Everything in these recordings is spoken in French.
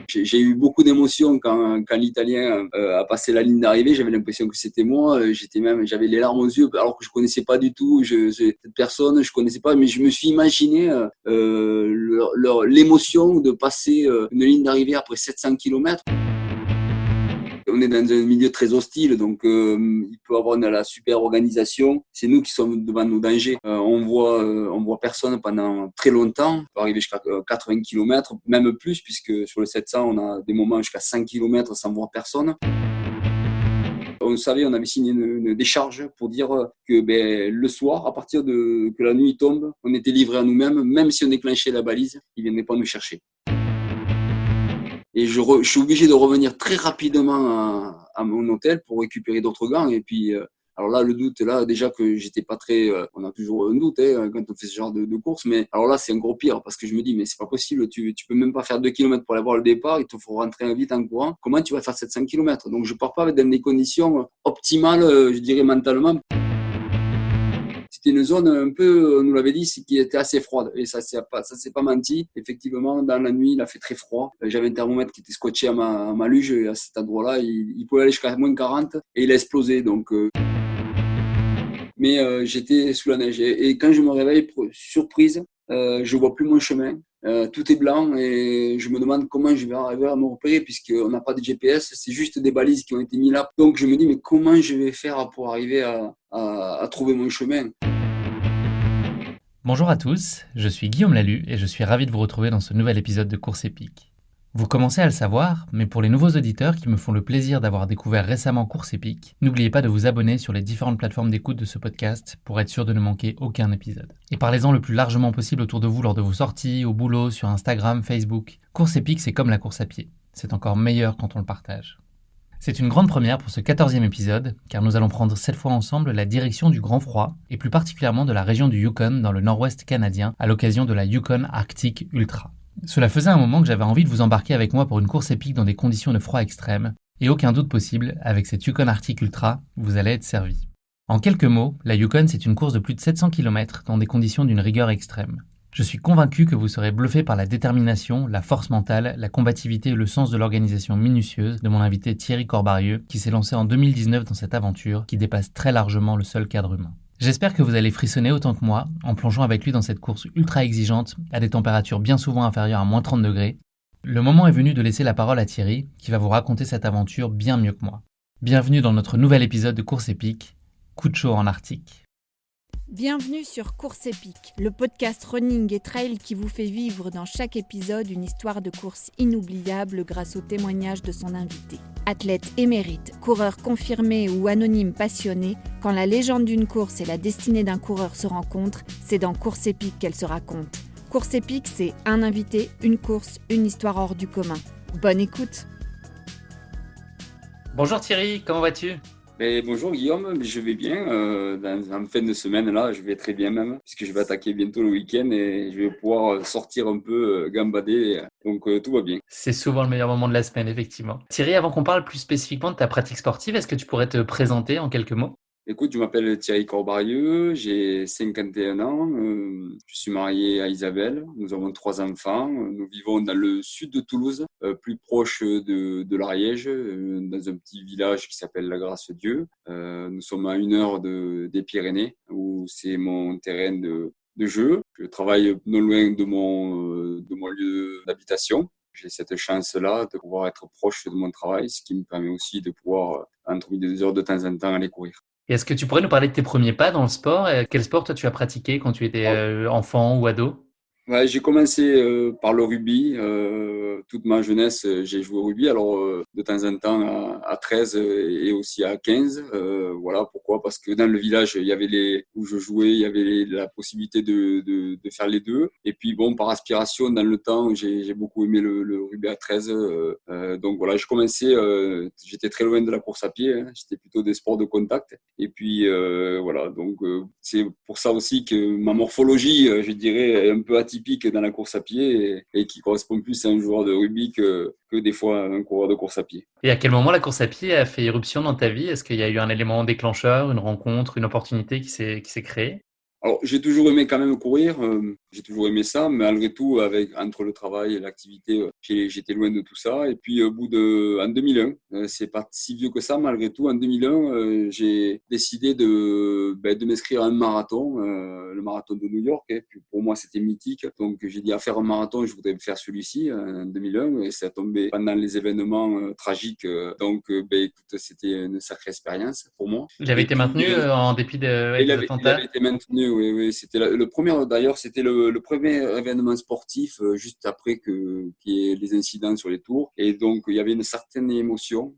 J'ai eu beaucoup d'émotions quand l'Italien a passé la ligne d'arrivée. J'avais l'impression que c'était moi. J'avais les larmes aux yeux alors que je connaissais pas du tout cette personne. Je connaissais pas, mais je me suis imaginé l'émotion de passer une ligne d'arrivée après 700 kilomètres. On est dans un milieu très hostile, donc il peut y avoir la super organisation. C'est nous qui sommes devant nos dangers. On voit personne pendant très longtemps. On peut arriver jusqu'à 80 km, même plus, puisque sur le 700, on a des moments jusqu'à 100 km sans voir personne. On savait, on avait signé une décharge pour dire que le soir, à partir que la nuit tombe, on était livrés à nous-mêmes, même si on déclenchait la balise, ils ne venaient pas nous chercher. Et je suis obligé de revenir très rapidement à mon hôtel pour récupérer d'autres gants. Et puis, alors là, le doute, là, déjà que j'étais pas très... on a toujours un doute quand on fait ce genre de course. Mais alors là, c'est encore pire parce que je me dis, mais c'est pas possible. Tu peux même pas faire 2 km pour aller voir le départ. Il te faut rentrer vite en courant. Comment tu vas faire 700 km? Donc, je pars pas dans des conditions optimales, je dirais, mentalement. C'était une zone un peu, on nous l'avait dit, qui était assez froide. Et ça s'est pas menti. Effectivement, dans la nuit, il a fait très froid. J'avais un thermomètre qui était scotché à ma luge. Et à cet endroit-là, il pouvait aller jusqu'à moins 40 et il a explosé. Donc, mais j'étais sous la neige. Et quand je me réveille, surprise, je vois plus mon chemin. Tout est blanc et je me demande comment je vais arriver à me repérer puisqu'on n'a pas de GPS, c'est juste des balises qui ont été mises là. Donc je me dis mais comment je vais faire pour arriver à trouver mon chemin? Bonjour à tous, je suis Guillaume Lalu et je suis ravi de vous retrouver dans ce nouvel épisode de Course Épique. Vous commencez à le savoir, mais pour les nouveaux auditeurs qui me font le plaisir d'avoir découvert récemment Course Épique, n'oubliez pas de vous abonner sur les différentes plateformes d'écoute de ce podcast pour être sûr de ne manquer aucun épisode. Et parlez-en le plus largement possible autour de vous lors de vos sorties, au boulot, sur Instagram, Facebook. Course Épique, c'est comme la course à pied. C'est encore meilleur quand on le partage. C'est une grande première pour ce 14e épisode, car nous allons prendre cette fois ensemble la direction du Grand Froid, et plus particulièrement de la région du Yukon dans le nord-ouest canadien, à l'occasion de la Yukon Arctic Ultra. Cela faisait un moment que j'avais envie de vous embarquer avec moi pour une course épique dans des conditions de froid extrême, et aucun doute possible, avec cette Yukon Arctic Ultra, vous allez être servi. En quelques mots, la Yukon c'est une course de plus de 700 km dans des conditions d'une rigueur extrême. Je suis convaincu que vous serez bluffé par la détermination, la force mentale, la combativité et le sens de l'organisation minutieuse de mon invité Thierry Corbarieux, qui s'est lancé en 2019 dans cette aventure qui dépasse très largement le seul cadre humain. J'espère que vous allez frissonner autant que moi en plongeant avec lui dans cette course ultra exigeante à des températures bien souvent inférieures à moins 30 degrés. Le moment est venu de laisser la parole à Thierry, qui va vous raconter cette aventure bien mieux que moi. Bienvenue dans notre nouvel épisode de Course Épique, coup de chaud en Arctique. Bienvenue sur Course Épique, le podcast running et trail qui vous fait vivre dans chaque épisode une histoire de course inoubliable grâce au témoignage de son invité. Athlète émérite, coureur confirmé ou anonyme passionné, quand la légende d'une course et la destinée d'un coureur se rencontrent, c'est dans Course Épique qu'elle se raconte. Course Épique, c'est un invité, une course, une histoire hors du commun. Bonne écoute! Bonjour Thierry, comment vas-tu ? Bonjour Guillaume, je vais bien. En fin de semaine, là, je vais très bien même, puisque je vais attaquer bientôt le week-end et je vais pouvoir sortir un peu, gambader. Donc tout va bien. C'est souvent le meilleur moment de la semaine, effectivement. Thierry, avant qu'on parle plus spécifiquement de ta pratique sportive, est-ce que tu pourrais te présenter en quelques mots ? Écoute, je m'appelle Thierry Corbarieux, j'ai 51 ans, je suis marié à Isabelle, nous avons 3 enfants, nous vivons dans le sud de Toulouse, plus proche de l'Ariège, dans un petit village qui s'appelle La Grace-Dieu. Nous sommes à 1 heure des Pyrénées, où c'est mon terrain de jeu. Je travaille non loin de mon lieu d'habitation. J'ai cette chance-là de pouvoir être proche de mon travail, ce qui me permet aussi de pouvoir, entre midi et 2 heures de temps en temps, aller courir. Et est-ce que tu pourrais nous parler de tes premiers pas dans le sport ? Quel sport toi tu as pratiqué quand tu étais enfant ou ado ? Ouais, j'ai commencé par le rugby. Toute ma jeunesse, j'ai joué au rugby. Alors, de temps en temps, à 13 et aussi à 15. Voilà, pourquoi? Parce que dans le village, il y avait où je jouais, il y avait la possibilité de faire les deux. Et puis, bon, par aspiration, dans le temps, j'ai beaucoup aimé le rugby à 13. Donc, voilà, je commençais, j'étais très loin de la course à pied. Hein. J'étais plutôt des sports de contact. Et puis, voilà, donc c'est pour ça aussi que ma morphologie, je dirais, est un peu atypique dans la course à pied et qui correspond plus à un joueur de rugby que des fois un coureur de course à pied. Et à quel moment la course à pied a fait irruption dans ta vie ? Est-ce qu'il y a eu un élément déclencheur, une rencontre, une opportunité qui s'est créée ? Alors, j'ai toujours aimé quand même courir, j'ai toujours aimé ça, mais malgré tout, entre le travail et l'activité, j'étais loin de tout ça. Et puis, en 2001, c'est pas si vieux que ça, malgré tout, en 2001, j'ai décidé de m'inscrire à un marathon, le marathon de New York. Et puis, pour moi, c'était mythique. Donc, j'ai dit à faire un marathon, je voudrais faire celui-ci en 2001. Et ça a tombé pendant les événements tragiques. Écoute, c'était une sacrée expérience pour moi. Il avait Et été puis, maintenu en dépit il des avait attentats. été maintenu, oui, oui. C'était le premier, d'ailleurs, c'était le premier événement sportif juste après qu'il y ait les incidents sur les tours. Et donc, il y avait une certaine émotion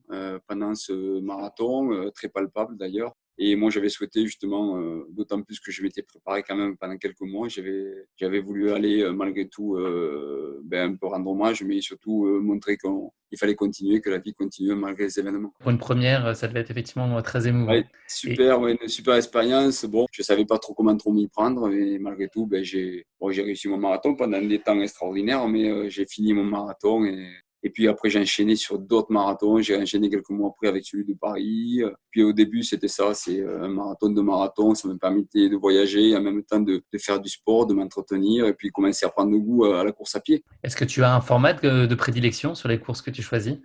pendant ce marathon, très palpable d'ailleurs. Et moi, j'avais souhaité justement, d'autant plus que je m'étais préparé quand même pendant quelques mois, j'avais voulu aller malgré tout un peu rendre hommage, mais surtout montrer qu'il fallait continuer, que la vie continue malgré les événements. Pour une première, ça devait être effectivement très Ouais, émouvant. Et super, ouais, une super expérience. Bon, je savais pas trop m'y prendre, mais malgré tout, j'ai réussi mon marathon pendant des temps extraordinaires, mais j'ai fini mon marathon et puis après j'ai enchaîné sur d'autres marathons. J'ai enchaîné quelques mois après avec celui de Paris. Puis au début c'était ça, c'est un marathon de marathon. Ça me permettait de voyager, en même temps de faire du sport, de m'entretenir et puis commencer à prendre goût à la course à pied. est-ce que tu as un format de prédilection sur les courses que tu choisis?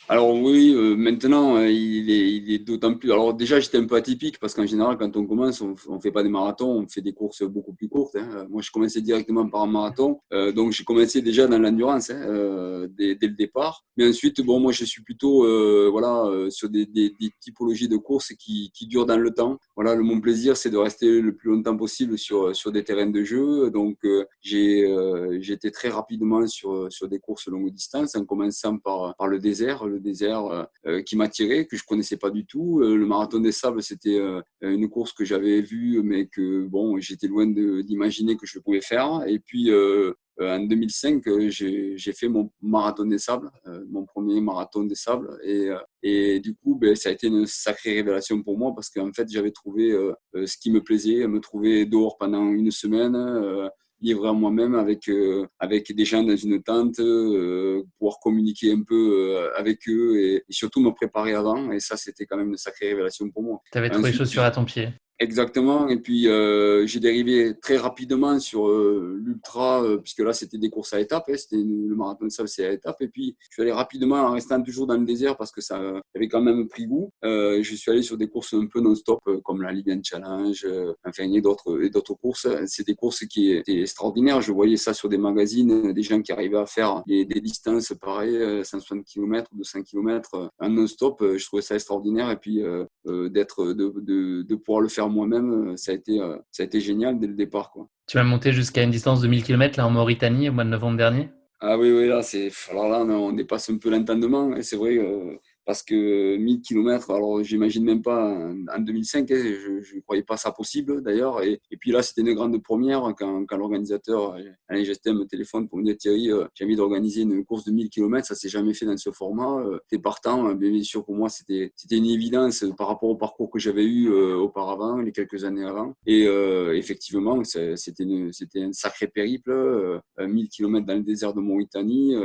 Alors oui, maintenant, il est d'autant plus. Alors déjà, j'étais un peu atypique parce qu'en général, quand on commence, on fait pas des marathons, on fait des courses beaucoup plus courtes. Hein. Moi, je commençais directement par un marathon, donc j'ai commencé déjà dans l'endurance dès le départ. Mais ensuite, bon, moi, je suis plutôt sur des typologies de courses qui durent dans le temps. Voilà, mon plaisir, c'est de rester le plus longtemps possible sur des terrains de jeu. Donc, j'ai été très rapidement sur des courses longue distance, en commençant par le désert qui m'attirait, que je connaissais pas du tout. Le marathon des sables, c'était une course que j'avais vue, mais que bon, j'étais loin d'imaginer que je le pouvais faire. Et puis en 2005, j'ai fait mon marathon des sables, mon premier marathon des sables, et du coup, ça a été une sacrée révélation pour moi parce qu'en fait, j'avais trouvé ce qui me plaisait, me trouver dehors pendant une semaine. Livré à moi-même avec des gens dans une tente, pouvoir communiquer un peu avec eux et surtout me préparer avant. Et ça, c'était quand même une sacrée révélation pour moi. Tu avais trouvé Ensuite, chaussures à ton pied. exactement. Et puis, j'ai dérivé très rapidement sur l'ultra, puisque là, c'était des courses à étapes. Le marathon de sable, c'est à étapes. Et puis, je suis allé rapidement, en restant toujours dans le désert, parce que ça avait quand même pris goût. Je suis allé sur des courses un peu non-stop, comme la Libyan Challenge, et d'autres courses. C'est des courses qui étaient extraordinaires. Je voyais ça sur des magazines, des gens qui arrivaient à faire des distances pareilles, 160 km, 200 km en non-stop. Je trouvais ça extraordinaire. Et puis, de pouvoir le faire moi-même, ça a été génial dès le départ, quoi. Tu m'as monté jusqu'à une distance de 1000 km là en Mauritanie au mois de novembre dernier. Ah oui, oui, alors là, on dépasse un peu l'entendement, et c'est vrai, parce que 1000 kilomètres, alors j'imagine même pas en 2005, je ne croyais pas ça possible d'ailleurs. Et puis là, c'était une grande première quand l'organisateur, Alain Gestin, me téléphone pour me dire Thierry, j'ai envie d'organiser une course de 1000 kilomètres, ça s'est jamais fait dans ce format, t'es partant. Bien sûr, pour moi, c'était une évidence par rapport au parcours que j'avais eu auparavant, les quelques années avant. Et effectivement, c'était un sacré périple, 1000 kilomètres dans le désert de Mauritanie,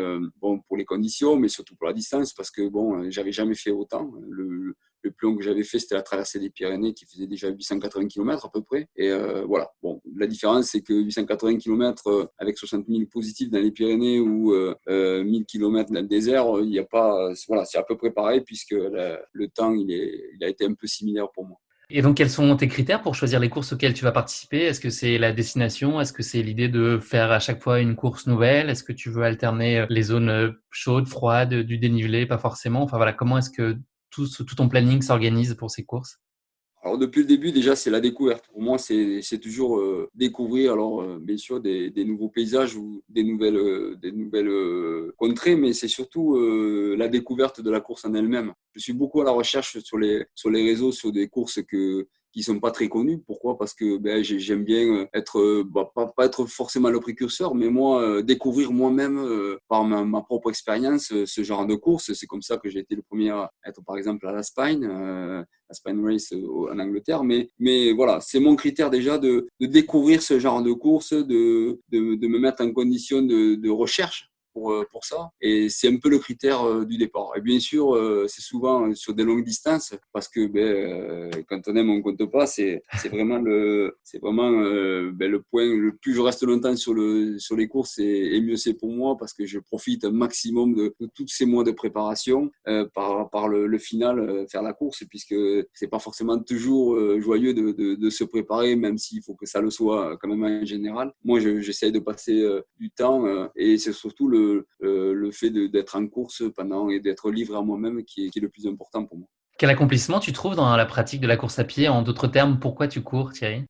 bon, pour les conditions, mais surtout pour la distance, parce que bon, j'avais jamais fait autant. Le plus long que j'avais fait, c'était la traversée des Pyrénées, qui faisait déjà 880 km à peu près. Et voilà. Bon, la différence, c'est que 880 km avec 60 000 positifs dans les Pyrénées ou 1000 km dans le désert, il n'y a pas. Voilà, c'est à peu près pareil, puisque le temps, il a été un peu similaire pour moi. Et donc, quels sont tes critères pour choisir les courses auxquelles tu vas participer? Est-ce que c'est la destination? Est-ce que c'est l'idée de faire à chaque fois une course nouvelle? Est-ce que tu veux alterner les zones chaudes, froides, du dénivelé? Pas forcément. Enfin voilà, comment est-ce que tout ton planning s'organise pour ces courses? Alors depuis le début, déjà, c'est la découverte. Pour moi, c'est toujours découvrir, alors bien sûr, des nouveaux paysages ou des nouvelles contrées, mais c'est surtout la découverte de la course en elle-même. Je suis beaucoup à la recherche sur les réseaux, sur des courses qui sont pas très connues. Pourquoi? Parce que j'aime bien être pas être forcément le précurseur, mais moi découvrir moi-même par ma propre expérience ce genre de course. C'est comme ça que j'ai été le premier à être par exemple à la Spine Race en Angleterre. Mais voilà, c'est mon critère déjà de découvrir ce genre de course, de me mettre en condition de recherche pour ça. Et c'est un peu le critère du départ. Et bien sûr, c'est souvent sur des longues distances parce que quand on aime, on compte pas. C'est vraiment le point. Le plus je reste longtemps sur les courses, et mieux c'est pour moi parce que je profite un maximum de tous ces mois de préparation par le final, faire la course, puisque c'est pas forcément toujours joyeux de se préparer, même s'il faut que ça le soit quand même en général. Moi, j'essaie de passer du temps et c'est surtout le fait d'être en course pendant et d'être livré à moi-même qui est le plus important pour moi. Quel accomplissement tu trouves dans la pratique de la course à pied? En d'autres termes, pourquoi tu cours, Thierry?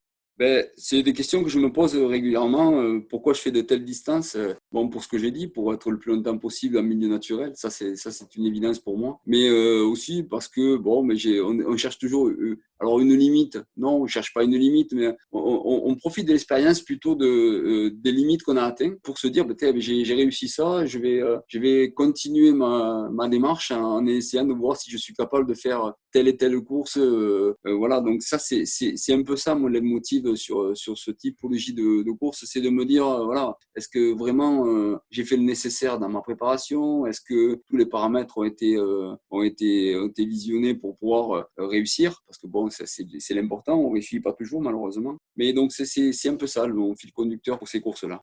C'est des questions que je me pose régulièrement. Pourquoi je fais de telles distances? Bon, pour ce que j'ai dit, pour être le plus longtemps possible en milieu naturel, ça c'est une évidence pour moi. Mais aussi parce que on cherche toujours alors une limite. Non, on cherche pas une limite, mais on profite de l'expérience plutôt des limites qu'on a atteintes pour se dire j'ai réussi ça, je vais continuer ma démarche en essayant de voir si je suis capable de faire telle et telle course. Voilà, donc ça c'est un peu ça mon leitmotiv sur ce typologie de course, c'est de me dire voilà, est-ce que vraiment j'ai fait le nécessaire dans ma préparation, est-ce que tous les paramètres ont été visionnés pour pouvoir réussir, parce que bon, c'est l'important, on réussit pas toujours malheureusement, mais donc c'est un peu ça mon fil conducteur pour ces courses-là.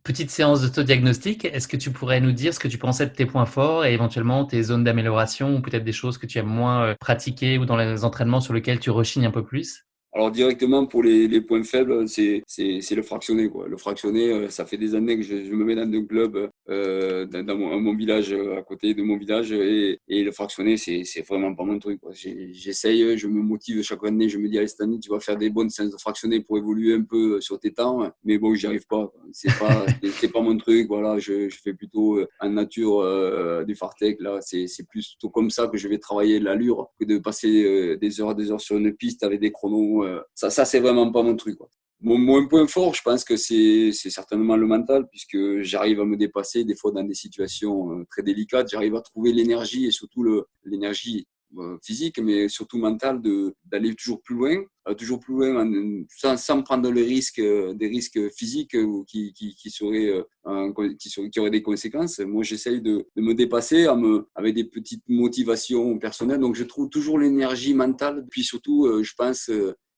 Petite séance d'autodiagnostic, est-ce que tu pourrais nous dire ce que tu pensais de tes points forts et éventuellement tes zones d'amélioration ou peut-être des choses que tu aimes moins pratiquer ou dans les entraînements sur lesquels tu rechignes un peu plus? Alors directement pour les points faibles, c'est le fractionné, quoi. Le fractionné, ça fait des années que je me mets dans un club dans mon village, à côté de mon village, et le fractionné, c'est vraiment pas mon truc, quoi. J'essaye, je me motive chaque année, je me dis allez, cette année tu vas faire des bonnes séances de fractionné pour évoluer un peu sur tes temps, mais bon, j'y arrive pas, quoi. C'est pas mon truc, voilà. Je fais plutôt en nature du fartlek, là. C'est plutôt comme ça que je vais travailler l'allure que de passer des heures sur une piste avec des chronos. Ça c'est vraiment pas mon truc, quoi. Mon point fort, je pense que c'est certainement le mental, puisque j'arrive à me dépasser des fois dans des situations très délicates. J'arrive à trouver l'énergie et surtout l'énergie physique, mais surtout mentale, d'aller toujours plus loin sans prendre les risques, des risques physiques qui auraient des conséquences. Moi, j'essaye de me dépasser avec des petites motivations personnelles. Donc, je trouve toujours l'énergie mentale. Puis surtout, je pense,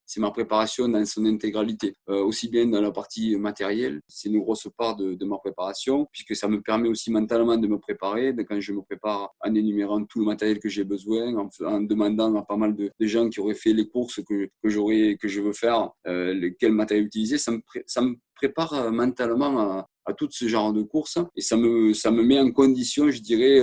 c'est ma préparation dans son intégralité, aussi bien dans la partie matérielle. C'est une grosse part de ma préparation, puisque ça me permet aussi mentalement de me préparer. Quand je me prépare en énumérant tout le matériel que j'ai besoin, en demandant à pas mal de gens qui auraient fait les courses que je veux faire, quel matériel utiliser, ça me prépare mentalement à tout ce genre de courses, et ça me met en condition, je dirais,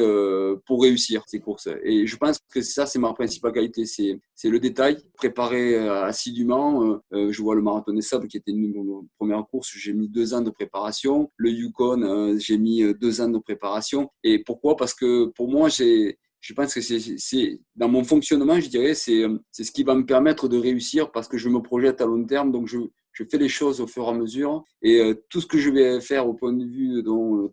pour réussir ces courses. Et je pense que ça, c'est ma principale qualité, c'est le détail, préparer assidûment. Je vois le marathon des sables qui était une première course, j'ai mis 2 ans de préparation. Le Yukon, j'ai mis 2 ans de préparation. Et pourquoi? Parce que pour moi, je pense que c'est dans mon fonctionnement, je dirais, c'est ce qui va me permettre de réussir, parce que je me projette à long terme, donc je fais les choses au fur et à mesure, et tout ce que je vais faire au point de vue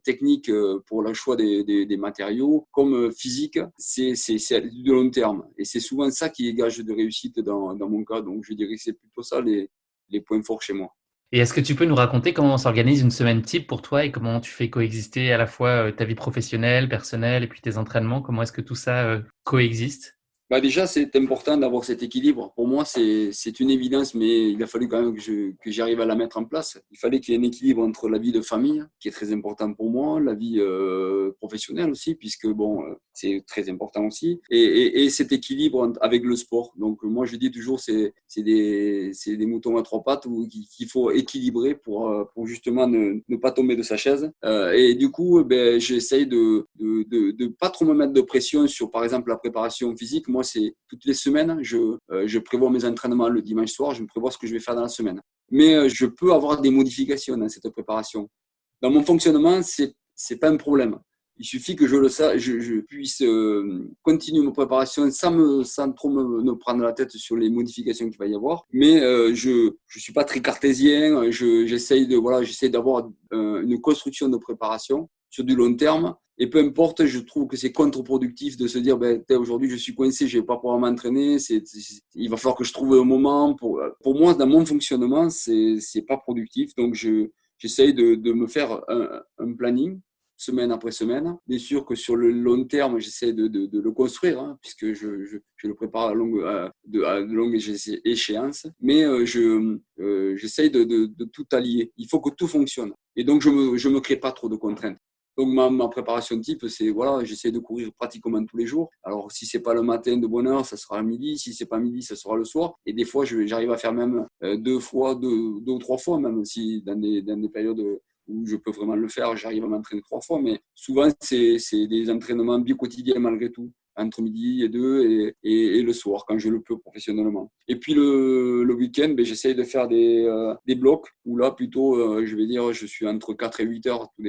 technique pour le choix des matériaux comme physique, c'est de long terme, et c'est souvent ça qui est gage de réussite dans mon cas. Donc je dirais que c'est plutôt ça les points forts chez moi. Et est-ce que tu peux nous raconter comment s'organise une semaine type pour toi et comment tu fais coexister à la fois ta vie professionnelle, personnelle et puis tes entraînements? Comment est-ce que tout ça coexiste? Déjà, c'est important d'avoir cet équilibre. Pour moi, c'est une évidence, mais il a fallu quand même que j'arrive à la mettre en place. Il fallait qu'il y ait un équilibre entre la vie de famille, qui est très important pour moi, la vie professionnelle aussi, puisque bon, c'est très important aussi, et cet équilibre avec le sport. Donc moi, je dis toujours, c'est des moutons à 3 pattes qu'il faut équilibrer pour justement ne pas tomber de sa chaise. Et du coup, j'essaye de pas trop me mettre de pression sur, par exemple, la préparation physique. Moi, c'est toutes les semaines, je prévois mes entraînements le dimanche soir, je me prévois ce que je vais faire dans la semaine. Mais je peux avoir des modifications dans cette préparation. Dans mon fonctionnement, c'est pas un problème. Il suffit que je puisse continuer ma préparation sans trop me prendre la tête sur les modifications qu'il va y avoir. Mais je suis pas très cartésien. J'essaye d'avoir une construction de préparation sur du long terme. Et peu importe, je trouve que c'est contre-productif de se dire aujourd'hui je suis coincé, je vais pas pouvoir m'entraîner. Il va falloir que je trouve un moment pour moi, dans mon fonctionnement, c'est pas productif. Donc j'essaye de me faire un planning semaine après semaine. Bien sûr que sur le long terme, j'essaie de le construire, hein, puisque je le prépare à longue échéance. Mais j'essaie de tout allier. Il faut que tout fonctionne. Et donc, je me crée pas trop de contraintes. Donc, ma préparation type, c'est, voilà, j'essaie de courir pratiquement tous les jours. Alors, si c'est pas le matin de bonne heure, ça sera le midi. Si c'est pas midi, ça sera le soir. Et des fois, j'arrive à faire même deux ou trois fois, même si dans des périodes où je peux vraiment le faire, j'arrive à m'entraîner 3 fois. Mais souvent, c'est des entraînements quotidiens malgré tout, entre midi et 2 et le soir, quand je le peux professionnellement. Et puis le week-end, j'essaye de faire des blocs où là, plutôt, je vais dire, je suis entre 4 et 8 heures. Tout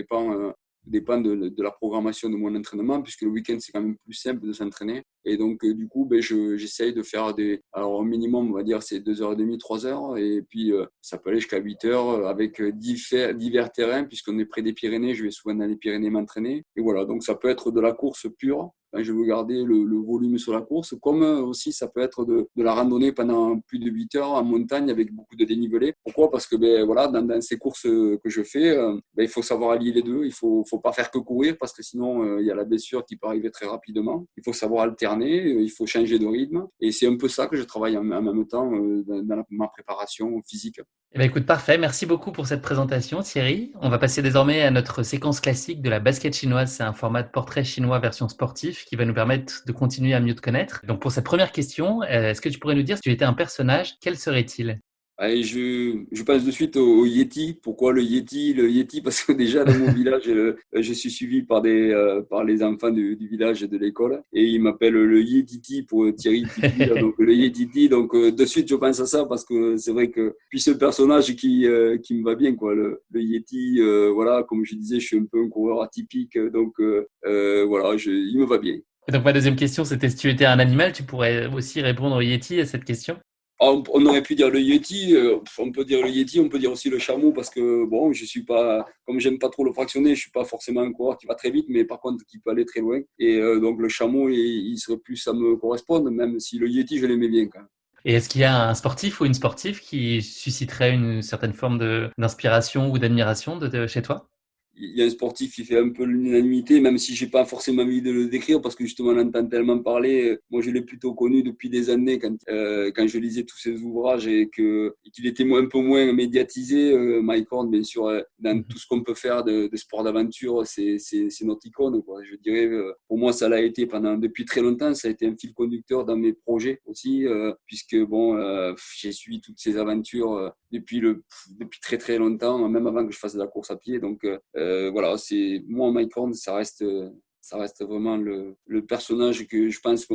dépend de la programmation de mon entraînement, puisque le week-end, c'est quand même plus simple de s'entraîner. Et donc, du coup, j'essaye de faire alors, au minimum, on va dire, c'est 2h30, 3 heures. Et puis, ça peut aller jusqu'à 8 heures avec divers terrains, puisqu'on est près des Pyrénées. Je vais souvent dans les Pyrénées m'entraîner. Et voilà, donc ça peut être de la course pure, quand je veux garder le volume sur la course, comme aussi ça peut être de la randonnée pendant plus de 8 heures en montagne avec beaucoup de dénivelé. Pourquoi ? Parce que voilà, dans ces courses que je fais, il faut savoir allier les deux. Il faut pas faire que courir, parce que sinon il y a la blessure qui peut arriver très rapidement. Il faut savoir alterner, il faut changer de rythme. Et c'est un peu ça que je travaille en même temps dans ma préparation physique. Eh bien, écoute, parfait. Merci beaucoup pour cette présentation, Thierry. On va passer désormais à notre séquence classique de la basket chinoise. C'est un format de portrait chinois version sportif qui va nous permettre de continuer à mieux te connaître. Donc, pour cette première question, est-ce que tu pourrais nous dire, si tu étais un personnage, quel serait-il ? Allez, je passe de suite au Yeti. Pourquoi le Yeti ? Le Yeti, parce que déjà dans mon village, je suis suivi par les enfants du village et de l'école. Et ils m'appellent le Yetiti pour Thierry Titi. Donc le Yetiti. Donc de suite, je pense à ça parce que c'est vrai que puis c'est le personnage qui me va bien, quoi. Le Yeti, voilà, comme je disais, je suis un peu un coureur atypique. Donc voilà, il me va bien. Et donc, ma deuxième question, c'était si tu étais un animal, tu pourrais aussi répondre au Yeti à cette question ? On aurait pu dire le Yeti, on peut dire le Yeti, on peut dire aussi le chameau, parce que bon, je suis pas, comme j'aime pas trop le fractionner, je suis pas forcément un coureur qui va très vite, mais par contre qui peut aller très loin. Et donc le chameau, il serait plus à me correspondre, même si le Yeti, je l'aimais bien quand même. Et est-ce qu'il y a un sportif ou une sportive qui susciterait une certaine forme d'inspiration ou d'admiration de chez toi ? Il y a un sportif qui fait un peu l'unanimité, même si j'ai pas forcément envie de le décrire, parce que justement on entend tellement parler. Moi, je l'ai plutôt connu depuis des années quand je lisais tous ses ouvrages et qu'il était un peu moins médiatisé. Mike Horn, bien sûr, dans tout ce qu'on peut faire de sport d'aventure, c'est notre icône, quoi. Je dirais, pour moi, ça l'a été depuis très longtemps. Ça a été un fil conducteur dans mes projets aussi, puisque j'ai suivi toutes ces aventures depuis très très longtemps, même avant que je fasse de la course à pied. Donc voilà, c'est moi, Mike Horn, ça reste vraiment le personnage que je pense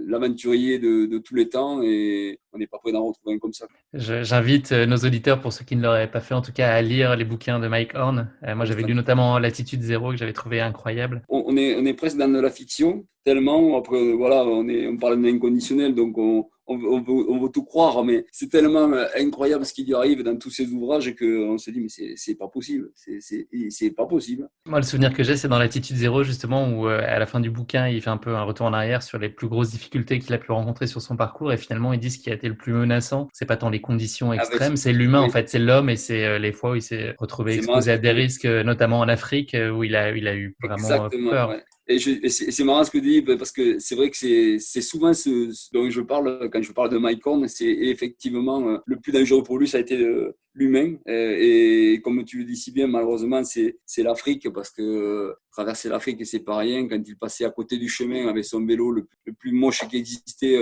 l'aventurier de tous les temps, et on n'est pas prêt d'en retrouver un comme ça. J'invite nos auditeurs, pour ceux qui ne l'auraient pas fait en tout cas, à lire les bouquins de Mike Horn. Moi, j'avais lu notamment Latitude Zéro, que j'avais trouvé incroyable. On est presque dans de la fiction, tellement. Après, voilà, on parle d'inconditionnel, donc on veut tout croire, mais c'est tellement incroyable ce qui lui arrive dans tous ces ouvrages qu'on se dit, mais c'est pas possible, c'est pas possible. Moi, le souvenir que j'ai, c'est dans Latitude Zéro, justement, où à la fin du bouquin, il fait un peu un retour en arrière sur les plus grosses difficultés qu'il a pu rencontrer sur son parcours, et finalement, il dit ce qui a été le plus menaçant, c'est pas tant les conditions extrêmes, c'est l'humain, en fait, c'est l'homme, et c'est les fois où il s'est retrouvé exposé à des risques, notamment en Afrique, où il a eu vraiment peur. Ouais. Et c'est marrant ce que tu dis, parce que c'est vrai que c'est souvent ce dont je parle quand je parle de Mike Horn. C'est effectivement le plus dangereux pour lui, ça a été l'humain. Et comme tu le dis si bien, malheureusement, c'est l'Afrique, parce que traverser l'Afrique, c'est pas rien. Quand il passait à côté du chemin avec son vélo le plus moche qui existait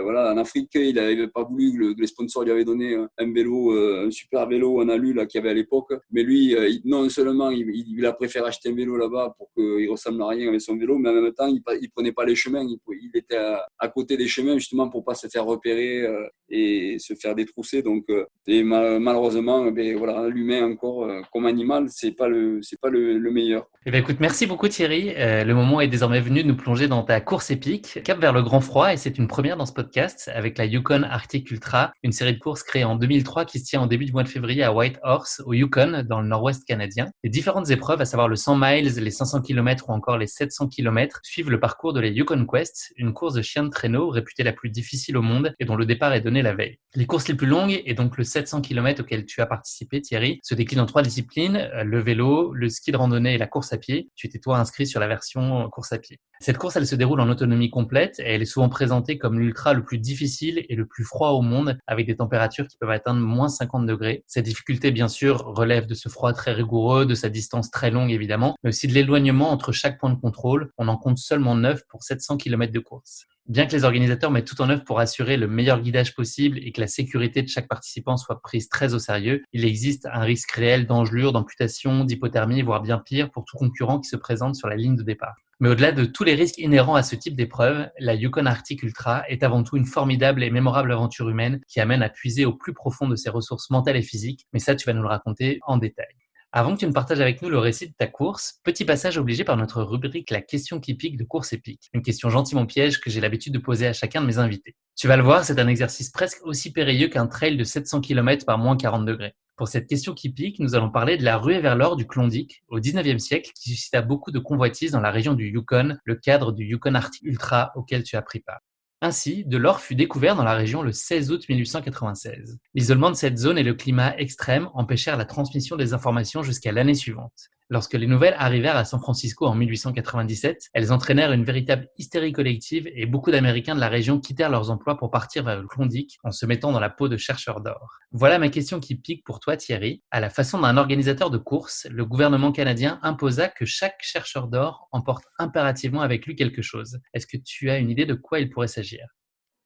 voilà, en Afrique, il n'avait pas voulu, les sponsors lui avaient donné un vélo, un super vélo en alu là, qu'il y avait à l'époque. Mais lui, non seulement il a préféré acheter un vélo là-bas pour qu'il ressemble à rien avec son vélo, mais en même temps, il prenait pas les chemins. Il était à côté des chemins justement pour pas se faire repérer et se faire détrousser. Donc, malheureusement, voilà, l'humain encore comme animal, c'est pas le meilleur. Eh bien, écoute, merci beaucoup Thierry. Le moment est désormais venu de nous plonger dans ta course épique, cap vers le grand froid, et c'est une première dans ce podcast avec la Yukon Arctic Ultra, une série de courses créée en 2003 qui se tient en début du mois de février à Whitehorse, au Yukon, dans le nord-ouest canadien. Les différentes épreuves, à savoir le 100 miles, les 500 km ou encore les 700 km, suivent le parcours de la Yukon Quest, une course de chiens de de traîneau, réputée la plus difficile au monde et dont le départ est donné la veille. Les courses les plus longues, et donc le 700 km auquel tu as participé, Thierry, se déclinent en 3 disciplines, le vélo, le ski de randonnée et la course à pied. Tu étais toi inscrit sur la version course à pied. Cette course, elle se déroule en autonomie complète et elle est souvent présentée comme l'ultra le plus difficile et le plus froid au monde, avec des températures qui peuvent atteindre moins 50 degrés. Cette difficulté, bien sûr, relève de ce froid très rigoureux, de sa distance très longue évidemment, mais aussi de l'éloignement entre chaque point de contrôle. On en compte seulement 9 pour 700 km de course. Bien que les organisateurs mettent tout en œuvre pour assurer le meilleur guidage possible et que la sécurité de chaque participant soit prise très au sérieux, il existe un risque réel d'engelure, d'amputation, d'hypothermie, voire bien pire pour tout concurrent qui se présente sur la ligne de départ. Mais au-delà de tous les risques inhérents à ce type d'épreuve, la Yukon Arctic Ultra est avant tout une formidable et mémorable aventure humaine qui amène à puiser au plus profond de ses ressources mentales et physiques, mais ça tu vas nous le raconter en détail. Avant que tu ne partages avec nous le récit de ta course, petit passage obligé par notre rubrique La question qui pique de Course Épique, une question gentiment piège que j'ai l'habitude de poser à chacun de mes invités. Tu vas le voir, c'est un exercice presque aussi périlleux qu'un trail de 700 km par moins 40 degrés. Pour cette question qui pique, nous allons parler de la ruée vers l'or du Klondike au 19e siècle qui suscita beaucoup de convoitises dans la région du Yukon, le cadre du Yukon Arctic Ultra auquel tu as pris part. Ainsi, de l'or fut découvert dans la région le 16 août 1896. L'isolement de cette zone et le climat extrême empêchèrent la transmission des informations jusqu'à l'année suivante. Lorsque les nouvelles arrivèrent à San Francisco en 1897, elles entraînèrent une véritable hystérie collective et beaucoup d'Américains de la région quittèrent leurs emplois pour partir vers le Klondike en se mettant dans la peau de chercheurs d'or. Voilà ma question qui pique pour toi, Thierry. À la façon d'un organisateur de course, le gouvernement canadien imposa que chaque chercheur d'or emporte impérativement avec lui quelque chose. Est-ce que tu as une idée de quoi il pourrait s'agir ?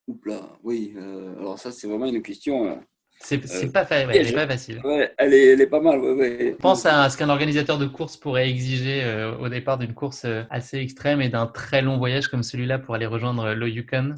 Oups oui. Alors ça, c'est vraiment une question C'est pas facile. Elle est pas facile. Ouais, elle est pas mal. Ouais. Pense à ce qu'un organisateur de course pourrait exiger au départ d'une course assez extrême et d'un très long voyage comme celui-là pour aller rejoindre le Yukon.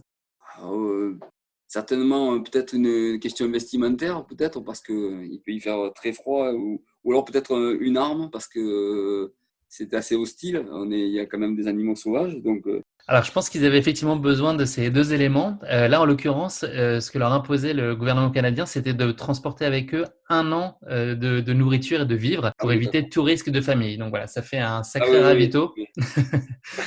Certainement, peut-être une question vestimentaire, peut-être, parce qu'il peut y faire très froid, ou alors peut-être une arme, parce que c'est assez hostile. Il y a quand même des animaux sauvages, donc. Alors, je pense qu'ils avaient effectivement besoin de ces deux éléments. Là, en l'occurrence, ce que leur imposait le gouvernement canadien, c'était de transporter avec eux 1 an de nourriture et de vivres pour éviter tout risque de famille. Donc voilà, ça fait un sacré ravito. Oui.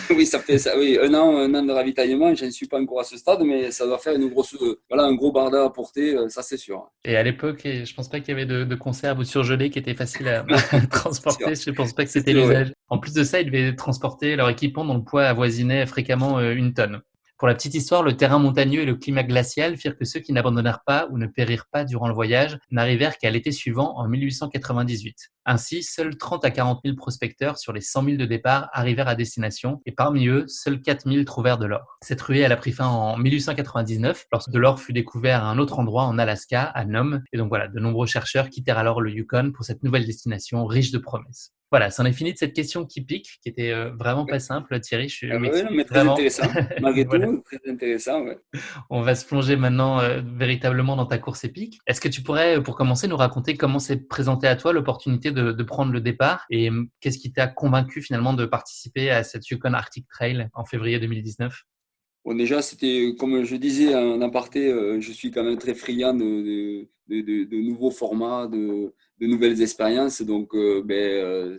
Oui, ça fait ça. Oui, un an de ravitaillement. Je ne suis pas encore à ce stade, mais ça doit faire un gros barda à porter, ça c'est sûr. Et à l'époque, je pense pas qu'il y avait de conserve ou de surgelés qui étaient faciles à transporter. Je pense pas que c'était l'usage. En plus de ça, ils devaient transporter leur équipement dont le poids avoisinait fréquemment 1 tonne. Pour la petite histoire, le terrain montagneux et le climat glacial firent que ceux qui n'abandonnèrent pas ou ne périrent pas durant le voyage n'arrivèrent qu'à l'été suivant en 1898. Ainsi, seuls 30 à 40 000 prospecteurs sur les 100 000 de départ arrivèrent à destination et parmi eux, seuls 4 000 trouvèrent de l'or. Cette ruée, elle a pris fin en 1899 lorsque de l'or fut découvert à un autre endroit en Alaska, à Nome. Et donc voilà, de nombreux chercheurs quittèrent alors le Yukon pour cette nouvelle destination riche de promesses. Voilà, c'en est fini de cette question qui pique, qui était vraiment pas simple, Thierry. Mais très intéressant, malgré voilà. Tout, très intéressant. Ouais. On va se plonger maintenant véritablement dans ta course épique. Est-ce que tu pourrais, pour commencer, nous raconter comment s'est présentée à toi l'opportunité de prendre le départ et qu'est-ce qui t'a convaincu finalement de participer à cette Yukon Arctic Trail en février 2019 ? Bon, déjà, c'était, comme je disais en aparté, je suis quand même très friand de nouveaux formats, de nouvelles expériences. Donc,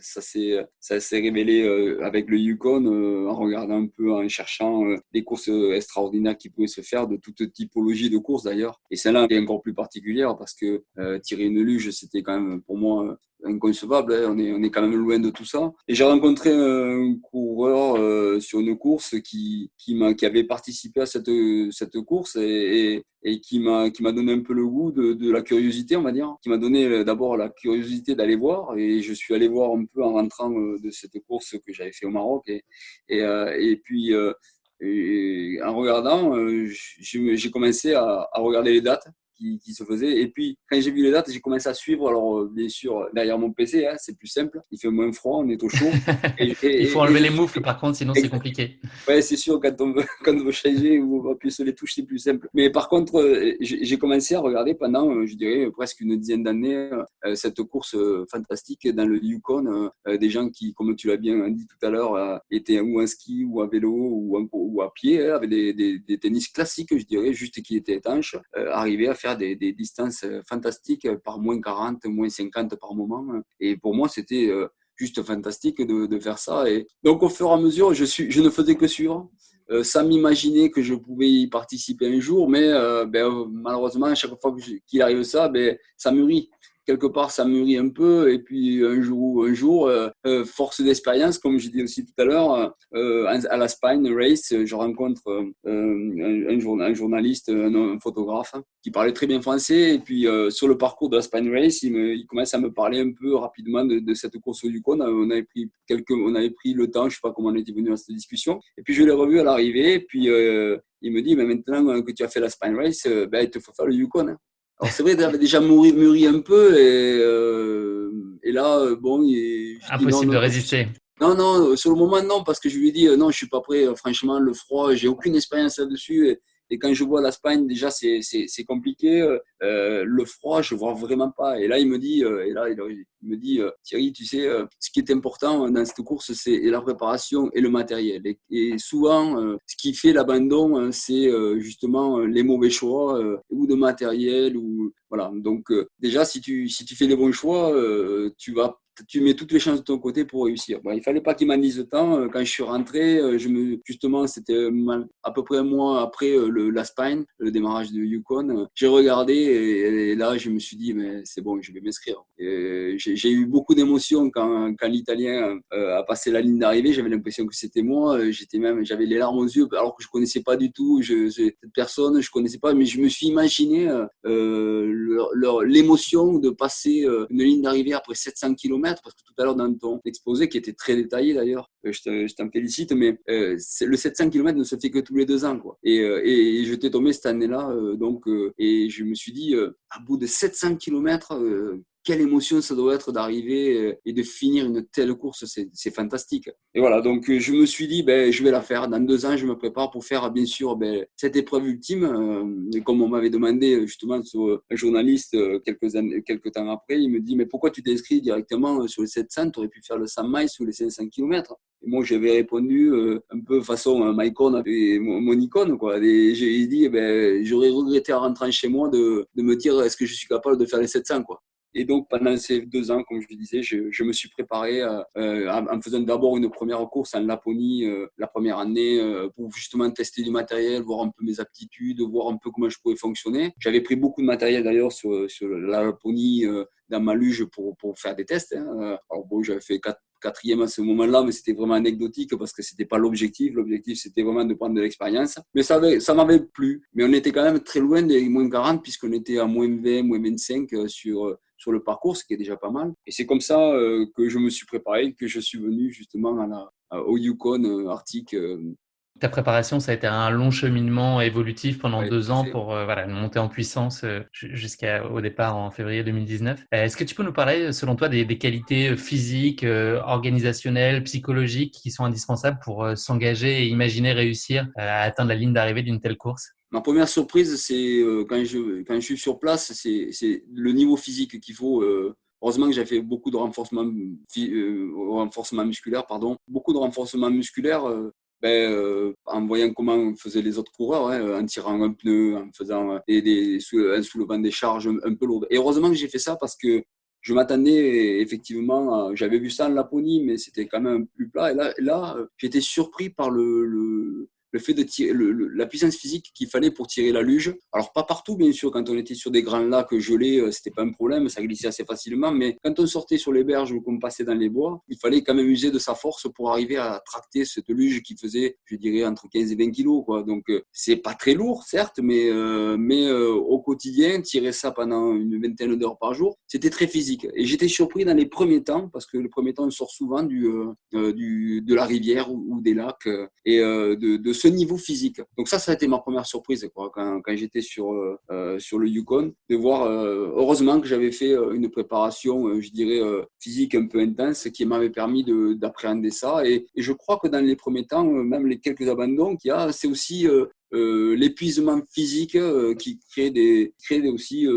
ça s'est révélé avec le Yukon, en regardant un peu, en cherchant des courses extraordinaires qui pouvaient se faire, de toute typologie de courses d'ailleurs. Et celle-là est encore plus particulière parce que tirer une luge, c'était quand même pour moi inconcevable, hein. On est quand même loin de tout ça. Et j'ai rencontré un coureur sur une course qui avait participé à cette course et qui m'a donné un peu le goût de la curiosité, on va dire, qui m'a donné d'abord la curiosité d'aller voir, et je suis allé voir un peu en rentrant de cette course que j'avais fait au Maroc, et puis en regardant, j'ai commencé à regarder les dates qui se faisaient. Et puis, quand j'ai vu les dates, j'ai commencé à suivre. Alors, bien sûr, derrière mon PC, hein, c'est plus simple. Il fait moins froid, on est au chaud. Il faut enlever les moufles, par contre, sinon c'est compliqué. Ouais, c'est sûr, quand on veut changer ou appuyer sur les touches, c'est plus simple. Mais par contre, j'ai commencé à regarder pendant, je dirais, presque une dizaine d'années, cette course fantastique dans le Yukon. Des gens qui, comme tu l'as bien dit tout à l'heure, étaient ou en ski, ou à vélo, ou à pied, avec des tennis classiques, je dirais, juste qui étaient étanches, arrivaient à faire des distances fantastiques par moins 40, moins 50 par moment. Et pour moi, c'était juste fantastique de faire ça. Et donc, au fur et à mesure, je ne faisais que suivre. sans m'imaginer que je pouvais y participer un jour, mais malheureusement, à chaque fois qu'il arrive ça, ça mûrit. Quelque part, ça mûrit un peu, et puis un jour, force d'expérience, comme je dis aussi tout à l'heure, à la Spine Race, je rencontre un journaliste, un photographe, hein, qui parlait très bien français, et puis sur le parcours de la Spine Race, il commence à me parler un peu rapidement de cette course au Yukon. On avait pris le temps, je sais pas comment on était venu à cette discussion, et puis je l'ai revu à l'arrivée, et puis il me dit, mais maintenant que tu as fait la Spine Race, il te faut faire le Yukon, hein. Alors c'est vrai, j'avais déjà mûri un peu, et là, Impossible de résister. Non, sur le moment, non, parce que je lui ai dit, non, je suis pas prêt. Franchement, le froid, j'ai aucune expérience là-dessus. Et quand je vois l'Espagne, déjà, c'est compliqué. Le froid, je vois vraiment pas. Et là, il me dit, Thierry, tu sais, ce qui est important dans cette course, c'est la préparation et le matériel. Et souvent, ce qui fait l'abandon, c'est justement les mauvais choix, ou de matériel, ou voilà. Donc, déjà, si tu fais les bons choix, tu mets toutes les chances de ton côté pour réussir. Bon, il fallait pas qu'il m'en dise tant. Quand je suis rentré, justement, c'était à peu près un mois après la Spine, le démarrage de Yukon. J'ai regardé, et là, je me suis dit, mais c'est bon, je vais m'inscrire. J'ai eu beaucoup d'émotions quand l'Italien a passé la ligne d'arrivée. J'avais l'impression que c'était moi. J'avais les larmes aux yeux, alors que je connaissais pas du tout cette personne. Je connaissais pas, mais je me suis imaginé l'émotion de passer une ligne d'arrivée après 700 km. Parce que tout à l'heure, dans ton exposé, qui était très détaillé d'ailleurs, je t'en félicite, mais le 700 km ne se fait que tous les 2 ans, quoi. Et je t'ai tombé cette année-là, et je me suis dit, à bout de 700 km, quelle émotion ça doit être d'arriver et de finir une telle course, c'est fantastique. Et voilà, donc je me suis dit, je vais la faire. Dans 2 ans, je me prépare pour faire, bien sûr, cette épreuve ultime. Et comme on m'avait demandé, justement, sur un journaliste, quelques temps après, il me dit, mais pourquoi tu t'es inscrit directement sur les 700? Tu aurais pu faire le 100 miles ou les 500 km. Et moi, j'avais répondu un peu façon ma icône et mon icône, quoi. Et j'ai dit, j'aurais regretté en rentrant chez moi de me dire, est-ce que je suis capable de faire les 700, quoi. Et donc, pendant ces 2 ans, comme je le disais, je me suis préparé en faisant d'abord une première course en Laponie la première année pour justement tester du matériel, voir un peu mes aptitudes, voir un peu comment je pouvais fonctionner. J'avais pris beaucoup de matériel d'ailleurs sur la Laponie dans ma luge pour faire des tests, hein. Alors bon, j'avais fait 4e à ce moment-là, mais c'était vraiment anecdotique parce que c'était pas l'objectif. L'objectif, c'était vraiment de prendre de l'expérience. Mais ça m'avait plu. Mais on était quand même très loin des moins 40 puisqu'on était à moins 20, moins 25 sur le parcours, ce qui est déjà pas mal. Et c'est comme ça que je me suis préparé, que je suis venu justement au Yukon Arctique. Ta préparation, ça a été un long cheminement évolutif pendant 2 ans pour une montée en puissance jusqu'au départ en février 2019. Est-ce que tu peux nous parler, selon toi, des qualités physiques, organisationnelles, psychologiques qui sont indispensables pour s'engager et imaginer réussir à atteindre la ligne d'arrivée d'une telle course? Ma première surprise, c'est quand je suis sur place, c'est le niveau physique qu'il faut. Heureusement que j'ai fait beaucoup de renforcement musculaire, beaucoup de renforcement musculaire. En voyant comment faisaient les autres coureurs, hein, en tirant un pneu, en faisant en soulevant des charges un peu lourdes. Et heureusement que j'ai fait ça parce que je m'attendais effectivement, j'avais vu ça en Laponie, mais c'était quand même plus plat. Et là j'étais surpris par le fait de tirer la puissance physique qu'il fallait pour tirer la luge. Alors pas partout, bien sûr, quand on était sur des grands lacs gelés, c'était pas un problème, ça glissait assez facilement, mais quand on sortait sur les berges ou qu'on passait dans les bois, il fallait quand même user de sa force pour arriver à tracter cette luge qui faisait, je dirais, entre 15 et 20 kilos, quoi. Donc c'est pas très lourd, certes, mais au quotidien, tirer ça pendant une vingtaine d'heures par jour, c'était très physique. Et j'étais surpris dans les premiers temps, parce que le premier temps, on sort souvent de la rivière ou des lacs, et de ce niveau physique. Donc ça a été ma première surprise, quoi, quand j'étais sur le Yukon, de voir, heureusement que j'avais fait une préparation, je dirais, physique un peu intense, qui m'avait permis d'appréhender ça. Et je crois que dans les premiers temps, même les quelques abandons qu'il y a, c'est aussi l'épuisement physique qui crée aussi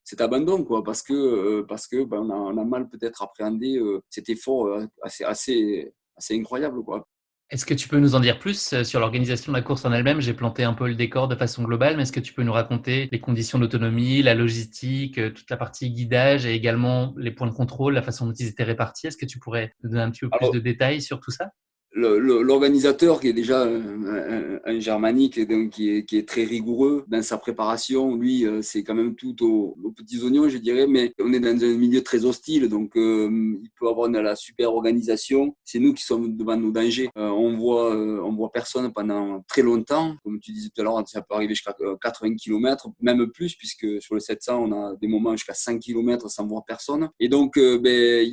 cet abandon, quoi, parce que on a mal peut-être appréhendé cet effort assez incroyable, quoi. Est-ce que tu peux nous en dire plus sur l'organisation de la course en elle-même? J'ai planté un peu le décor de façon globale, mais est-ce que tu peux nous raconter les conditions d'autonomie, la logistique, toute la partie guidage et également les points de contrôle, la façon dont ils étaient répartis? Est-ce que tu pourrais nous donner un petit peu plus de détails sur tout ça? l'organisateur qui est déjà un germanique et donc qui est très rigoureux dans sa préparation, lui, c'est quand même tout aux petits oignons, je dirais, mais on est dans un milieu très hostile, donc il peut avoir de la super organisation. C'est nous qui sommes devant nos dangers. On voit personne pendant très longtemps. Comme tu disais tout à l'heure, ça peut arriver jusqu'à 80 km, même plus, puisque sur le 700, on a des moments jusqu'à 100 km sans voir personne. Et donc, on est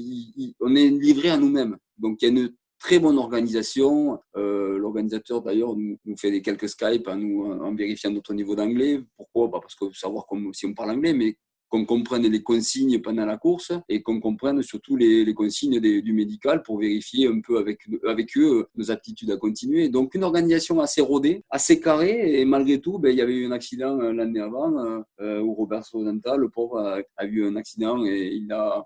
livré à nous-mêmes. Donc, il y a une très bonne organisation. L'organisateur, d'ailleurs, nous fait quelques Skype en vérifiant notre niveau d'anglais. Pourquoi ? Parce qu'il faut savoir si on parle anglais, mais qu'on comprenne les consignes pendant la course et qu'on comprenne surtout les consignes du médical pour vérifier un peu avec eux nos aptitudes à continuer. Donc, une organisation assez rodée, assez carrée, et malgré tout, il y avait eu un accident l'année avant où Roberto Danta, le pauvre, a eu un accident et il a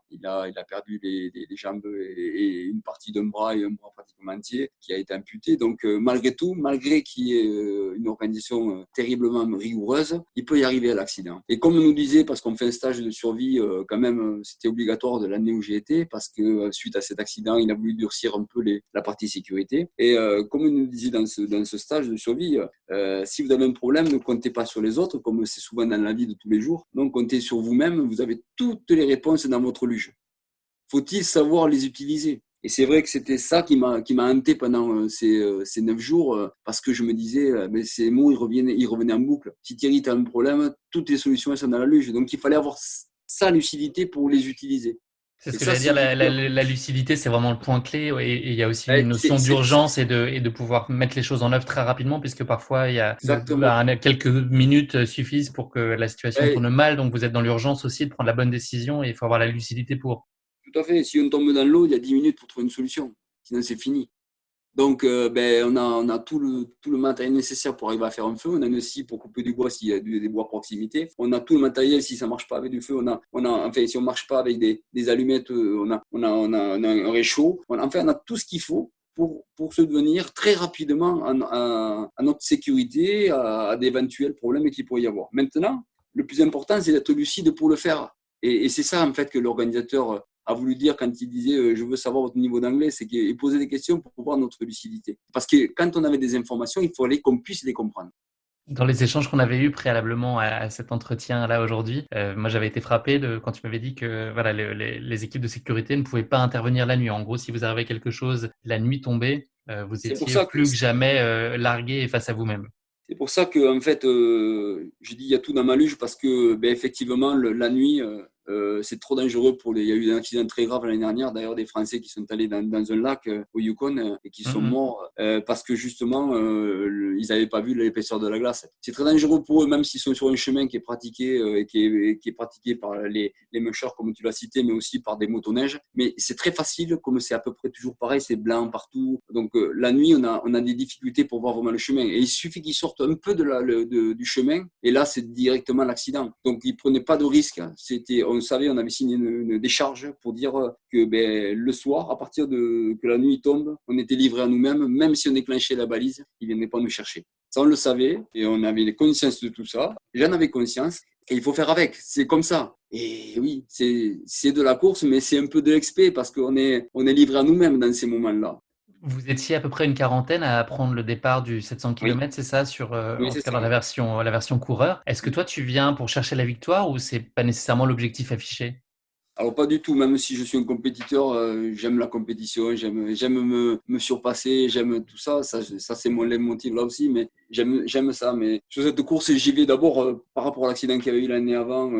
perdu les jambes et une partie d'un bras et un bras pratiquement entier qui a été amputé. Donc, malgré tout, malgré qu'il y ait une organisation terriblement rigoureuse, il peut y arriver à l'accident. Et comme on nous disait, parce qu'on fait un stage de survie, quand même, c'était obligatoire de l'année où j'ai été, parce que suite à cet accident, il a voulu durcir un peu la partie sécurité. Et comme on nous disait dans ce stage de survie, si vous avez un problème, ne comptez pas sur les autres, comme c'est souvent dans la vie de tous les jours. Donc, comptez sur vous-même, vous avez toutes les réponses dans votre luge. Faut-il savoir les utiliser ? Et c'est vrai que c'était ça qui m'a hanté pendant ces 9 jours, parce que je me disais, mais ces mots, ils revenaient en boucle. Si Thierry, tu as un problème, toutes les solutions elles sont dans la luge. Donc, il fallait avoir sa lucidité pour les utiliser. C'est ce que j'allais dire, la lucidité, c'est vraiment le point clé. Et il y a aussi une notion d'urgence et de pouvoir mettre les choses en œuvre très rapidement, puisque parfois, quelques minutes suffisent pour que la situation tourne mal. Donc, vous êtes dans l'urgence aussi de prendre la bonne décision et il faut avoir la lucidité pour. Tout à fait. Si on tombe dans l'eau, il y a 10 minutes pour trouver une solution. Sinon, c'est fini. Donc, on a tout le matériel nécessaire pour arriver à faire un feu. On a une scie pour couper du bois s'il y a des bois à proximité. On a tout le matériel si ça marche pas avec du feu. Si on marche pas avec des allumettes, on a un réchaud. On a tout ce qu'il faut pour se devenir très rapidement à notre sécurité, à d'éventuels problèmes qu'il pourrait y avoir. Maintenant, le plus important, c'est d'être lucide pour le faire. Et c'est ça, en fait, que l'organisateur a voulu dire quand il disait je veux savoir votre niveau d'anglais, c'est qu'il posait des questions pour voir notre lucidité. Parce que quand on avait des informations, il fallait qu'on puisse les comprendre. Dans les échanges qu'on avait eus préalablement à cet entretien-là aujourd'hui, moi j'avais été frappé quand tu m'avais dit que voilà, les équipes de sécurité ne pouvaient pas intervenir la nuit. En gros, si vous arrivait quelque chose, la nuit tombée, vous étiez plus que jamais largué et face à vous-même. C'est pour ça que en fait, je dis il y a tout dans ma luge parce que effectivement la nuit c'est trop dangereux il y a eu un accident très grave l'année dernière d'ailleurs des Français qui sont allés dans un lac au Yukon et qui sont morts parce que justement ils n'avaient pas vu l'épaisseur de la glace. C'est très dangereux pour eux même s'ils sont sur un chemin qui est pratiqué et qui est pratiqué par les mushers comme tu l'as cité mais aussi par des motoneiges. Mais c'est très facile comme c'est à peu près toujours pareil, c'est blanc partout. Donc la nuit on a des difficultés pour voir vraiment le chemin et il suffit qu'ils sortent un peu du chemin et là c'est directement l'accident. Donc ils prenaient pas de risque. On savait, on avait signé une décharge pour dire que le soir, à partir que la nuit tombe, on était livré à nous-mêmes, même si on déclenchait la balise, ils ne venaient pas nous chercher. Ça, on le savait et on avait conscience de tout ça. J'en avais conscience et il faut faire avec. C'est comme ça. Et oui, c'est de la course, mais c'est un peu de l'expé parce qu'on est livré à nous-mêmes dans ces moments-là. Vous étiez à peu près une quarantaine à prendre le départ du 700 km, oui. C'est ça, en tout cas dans la version coureur. Est-ce que toi, tu viens pour chercher la victoire ou c'est pas nécessairement l'objectif affiché ? Alors pas du tout, même si je suis un compétiteur, j'aime la compétition, j'aime me surpasser, j'aime tout ça. Ça c'est mon leitmotiv là aussi, mais j'aime ça. Mais sur cette course, j'y vais d'abord par rapport à l'accident qu'il y avait eu l'année avant,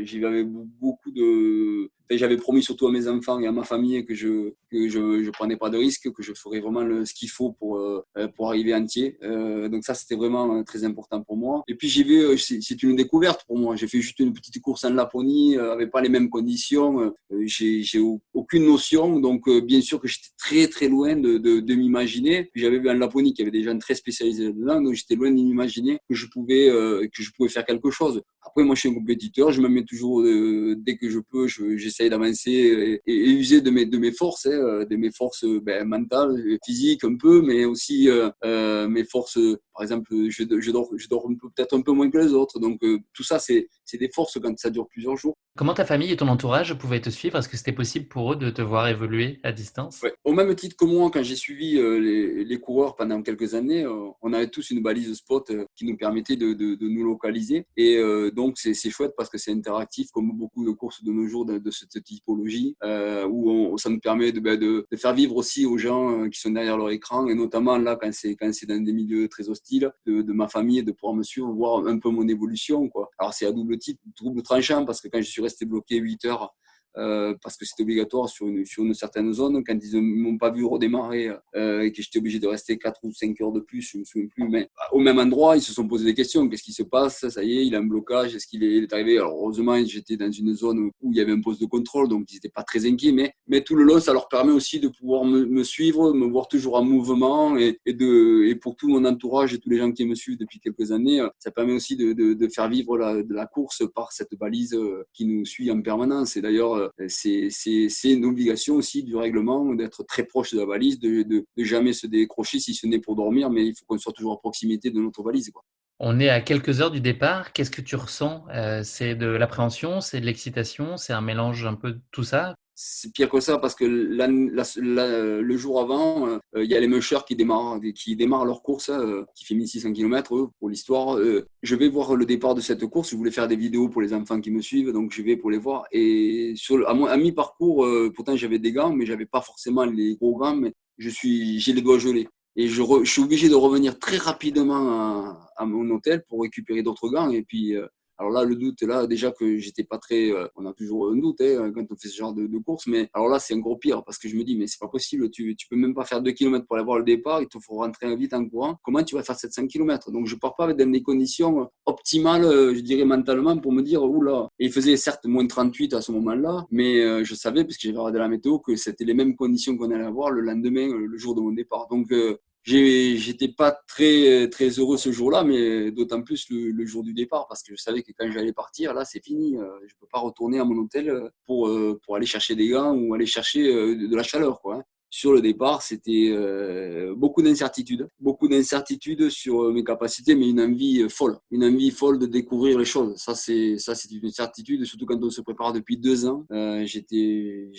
j'y vais avec beaucoup de... Enfin, j'avais promis surtout à mes enfants et à ma famille que je prenais pas de risques, que je ferais vraiment ce qu'il faut pour arriver entier. Donc ça, c'était vraiment très important pour moi. Et puis j'y vais, c'est une découverte pour moi. J'ai fait juste une petite course en Laponie, avec pas les mêmes conditions. J'ai aucune notion, donc bien sûr que j'étais très très loin de m'imaginer. Puis j'avais vu en Laponie qu'il y avait des gens très spécialisés dedans, donc j'étais loin d'imaginer que je pouvais faire quelque chose. Après, moi, je suis un compétiteur, je me mets toujours dès que je peux, j'essaye d'avancer et user de mes forces, de mes forces mentales, physiques un peu, mais aussi mes forces. Par exemple, je dors peut-être un peu moins que les autres, donc tout ça, c'est des forces quand ça dure plusieurs jours. Comment ta famille et ton entourage pouvaient te suivre? Est-ce que c'était possible pour eux de te voir évoluer à distance? Ouais. Au même titre que moi, quand j'ai suivi les coureurs pendant quelques années, on avait tous une balise spot qui nous permettait de nous localiser. Et donc, c'est chouette parce que c'est interactif, comme beaucoup de courses de nos jours de cette typologie, où ça nous permet de faire vivre aussi aux gens qui sont derrière leur écran, et notamment là, quand c'est dans des milieux très hostiles, de ma famille, de pouvoir me suivre, voir un peu mon évolution, quoi. Alors, c'est à double tranchant, parce que quand je suis resté bloqué 8 heures, parce que c'était obligatoire sur une certaine zone. Quand ils ne m'ont pas vu redémarrer et que j'étais obligé de rester 4 ou 5 heures de plus, je ne me souviens plus, mais au même endroit, ils se sont posé des questions. Qu'est-ce qui se passe? Ça y est, il a un blocage. Est-ce qu'il est arrivé? Alors, heureusement, j'étais dans une zone où il y avait un poste de contrôle, donc ils n'étaient pas très inquiets. Mais tout le long, ça leur permet aussi de pouvoir me suivre, me voir toujours en mouvement. Et pour tout mon entourage et tous les gens qui me suivent depuis quelques années, ça permet aussi de faire vivre la course par cette balise qui nous suit en permanence. Et d'ailleurs, c'est une obligation aussi du règlement d'être très proche de la balise, de jamais se décrocher si ce n'est pour dormir, mais il faut qu'on soit toujours à proximité de notre valise, quoi. On est à quelques heures du départ. Qu'est-ce que tu ressens? C'est de l'appréhension, c'est de l'excitation, c'est un mélange un peu de tout ça? C'est pire que ça parce que le jour avant, il y a les mushers qui démarrent leur course, qui fait 1600 km, eux, pour l'histoire. Je vais voir le départ de cette course. Je voulais faire des vidéos pour les enfants qui me suivent, donc je vais pour les voir. Et à mi-parcours, pourtant j'avais des gants, mais j'avais pas forcément les gros gants, mais j'ai les doigts gelés. Et je suis obligé de revenir très rapidement à mon hôtel pour récupérer d'autres gants. Et puis, alors là, le doute, là, déjà que j'étais pas très. On a toujours un doute quand on fait ce genre de course, mais alors là, c'est encore pire parce que je me dis, mais c'est pas possible, tu peux même pas faire 2 km pour aller voir le départ, il te faut rentrer vite en courant. Comment tu vas faire 700 km? Donc, je pars pas dans des conditions optimales, je dirais mentalement, pour me dire, oula. Et il faisait certes moins 38 à ce moment-là, mais je savais, parce que j'avais regardé la météo, que c'était les mêmes conditions qu'on allait avoir le lendemain, le jour de mon départ. Donc, j'étais pas très très heureux ce jour-là, mais d'autant plus le jour du départ, parce que je savais que quand j'allais partir, là, c'est fini. Je peux pas retourner à mon hôtel pour aller chercher des gants ou aller chercher de la chaleur, quoi, hein. Sur le départ, c'était beaucoup d'incertitudes sur mes capacités, mais une envie folle de découvrir les choses. Ça, c'est une certitude, surtout quand on se prépare depuis 2 ans. J'étais,